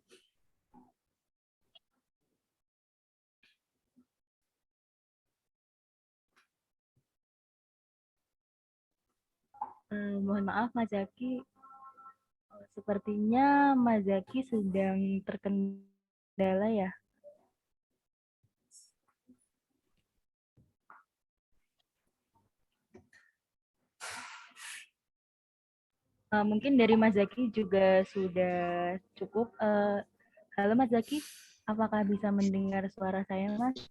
Mohon maaf Mas Zaki, sepertinya Mas Zaki sedang terkendala ya. Mungkin dari Mas Zaki juga sudah cukup. Halo Mas Zaki, apakah bisa mendengar suara saya Mas?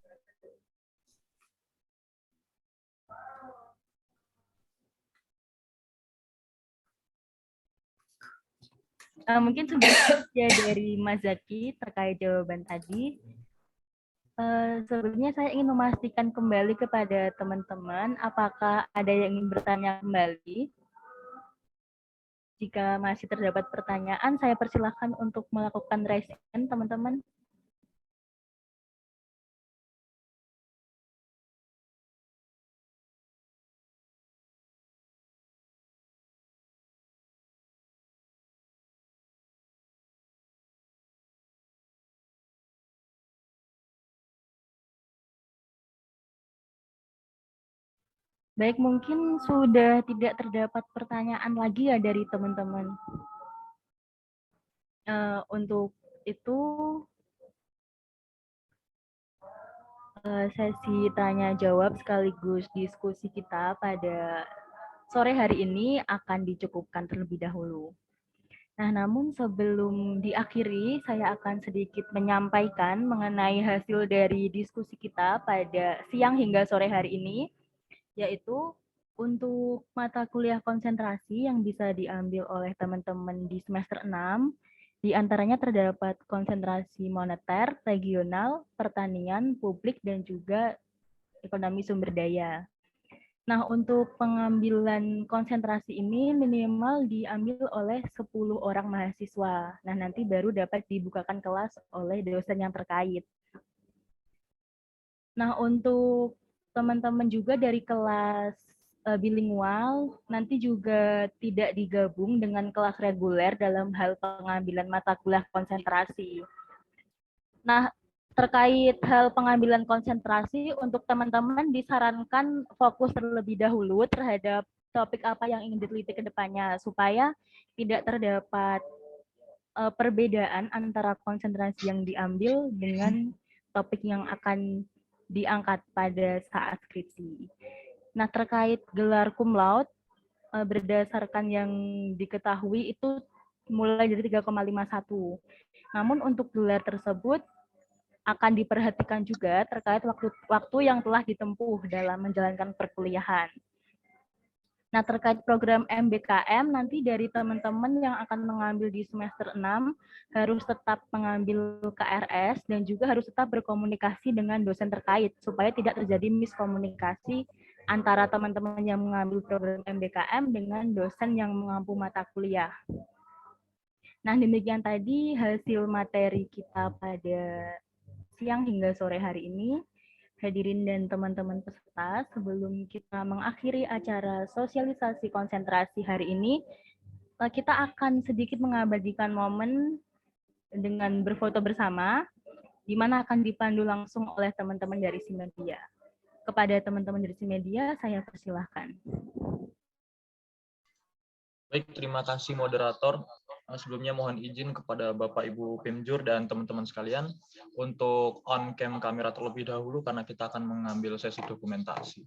Mungkin sudah ya dari Mas Zaki terkait jawaban tadi. Sebelumnya saya ingin memastikan kembali kepada teman-teman, apakah ada yang ingin bertanya kembali? Jika masih terdapat pertanyaan, saya persilahkan untuk melakukan raise hand, teman-teman. Baik, mungkin sudah tidak terdapat pertanyaan lagi ya dari teman-teman. Untuk itu, sesi tanya jawab sekaligus diskusi kita pada sore hari ini akan dicukupkan terlebih dahulu. Nah, namun sebelum diakhiri, saya akan sedikit menyampaikan mengenai hasil dari diskusi kita pada siang hingga sore hari ini, yaitu untuk mata kuliah konsentrasi yang bisa diambil oleh teman-teman di semester 6, di antaranya terdapat konsentrasi moneter, regional, pertanian, publik, dan juga ekonomi sumber daya. Nah, untuk pengambilan konsentrasi ini minimal diambil oleh 10 orang mahasiswa. Nah, nanti baru dapat dibukakan kelas oleh dosen yang terkait. Nah, untuk teman-teman juga dari kelas bilingual, nanti juga tidak digabung dengan kelas reguler dalam hal pengambilan mata kuliah konsentrasi. Nah, terkait hal pengambilan konsentrasi, untuk teman-teman disarankan fokus terlebih dahulu terhadap topik apa yang ingin diteliti ke depannya, supaya tidak terdapat perbedaan antara konsentrasi yang diambil dengan topik yang akan diangkat pada saat skripsi. Nah, terkait gelar cum laude, berdasarkan yang diketahui itu mulai dari 3,51. Namun untuk gelar tersebut akan diperhatikan juga terkait waktu yang telah ditempuh dalam menjalankan perkuliahan. Nah, terkait program MBKM, nanti dari teman-teman yang akan mengambil di semester 6 harus tetap mengambil KRS dan juga harus tetap berkomunikasi dengan dosen terkait supaya tidak terjadi miskomunikasi antara teman-teman yang mengambil program MBKM dengan dosen yang mengampu mata kuliah. Nah, demikian tadi hasil materi kita pada siang hingga sore hari ini. Hadirin dan teman-teman peserta, sebelum kita mengakhiri acara sosialisasi konsentrasi hari ini, kita akan sedikit mengabadikan momen dengan berfoto bersama, di mana akan dipandu langsung oleh teman-teman dari Simedia. Kepada teman-teman dari Simedia, saya persilahkan. Baik, terima kasih moderator. Sebelumnya mohon izin kepada Bapak Ibu Pemjur dan teman-teman sekalian untuk on cam kamera terlebih dahulu karena kita akan mengambil sesi dokumentasi.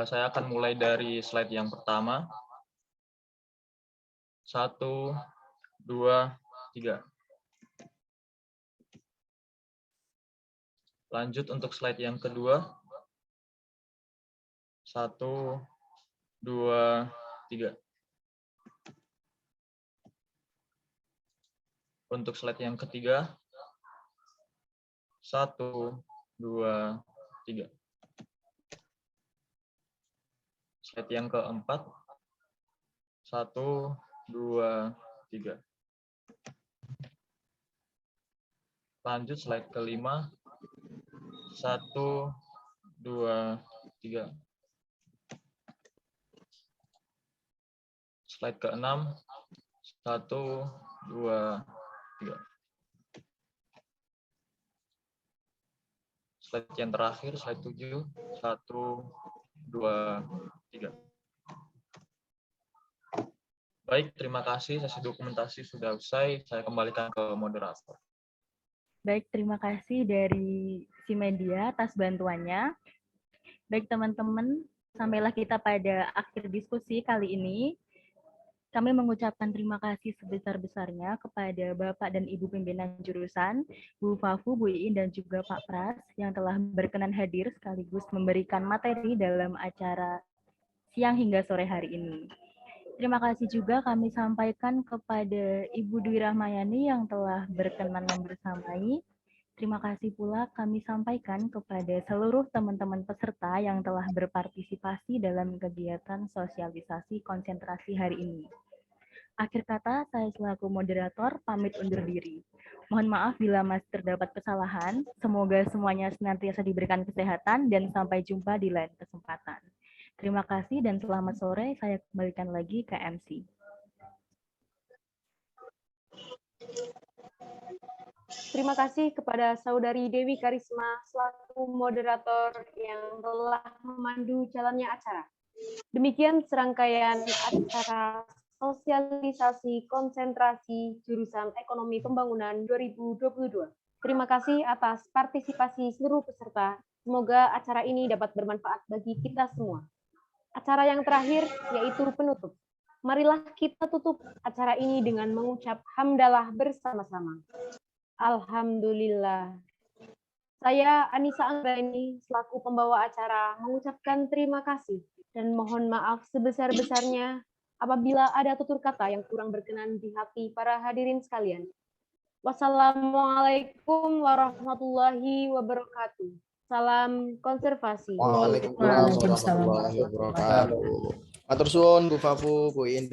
Saya akan mulai dari slide yang pertama. 1, 2, 3. Lanjut untuk slide yang kedua. 1, 2, 3. Untuk slide yang ketiga. 1, 2, 3. Slide yang keempat. 1, 2, 3. Lanjut slide kelima. 1, 2, 3. Slide ke-6. 1, 2, 3. Slide yang terakhir, slide 7. 1, 2, 3. Baik, terima kasih. Sesi dokumentasi sudah usai. Saya kembalikan ke moderator. Baik, terima kasih dari Simedia atas bantuannya. Baik teman-teman, sampailah kita pada akhir diskusi kali ini. Kami mengucapkan terima kasih sebesar-besarnya kepada Bapak dan Ibu pimpinan jurusan, Bu Fafu, Bu Iin, dan juga Pak Pras yang telah berkenan hadir sekaligus memberikan materi dalam acara siang hingga sore hari ini. Terima kasih juga kami sampaikan kepada Ibu Dwi Rahmayani yang telah berkenan membersamai, Terima kasih pula kami sampaikan kepada seluruh teman-teman peserta yang telah berpartisipasi dalam kegiatan sosialisasi konsentrasi hari ini. Akhir kata, saya selaku moderator pamit undur diri. Mohon maaf bila masih terdapat kesalahan. Semoga semuanya senantiasa diberikan kesehatan dan sampai jumpa di lain kesempatan. Terima kasih dan selamat sore. Saya kembalikan lagi ke MC. Terima kasih kepada Saudari Dewi Karisma selaku moderator yang telah memandu jalannya acara. Demikian serangkaian acara sosialisasi konsentrasi jurusan Ekonomi Pembangunan 2022. Terima kasih atas partisipasi seluruh peserta. Semoga acara ini dapat bermanfaat bagi kita semua. Acara yang terakhir yaitu penutup. Marilah kita tutup acara ini dengan mengucap hamdalah bersama-sama. Alhamdulillah. Saya Anissa Anggraini selaku pembawa acara mengucapkan terima kasih dan mohon maaf sebesar-besarnya apabila ada tutur kata yang kurang berkenan di hati para hadirin sekalian. Wassalamualaikum warahmatullahi wabarakatuh. Salam konservasi. Waalaikumsalam warahmatullahi wabarakatuh. Matur suwun Bu Fafu, Bu Indah.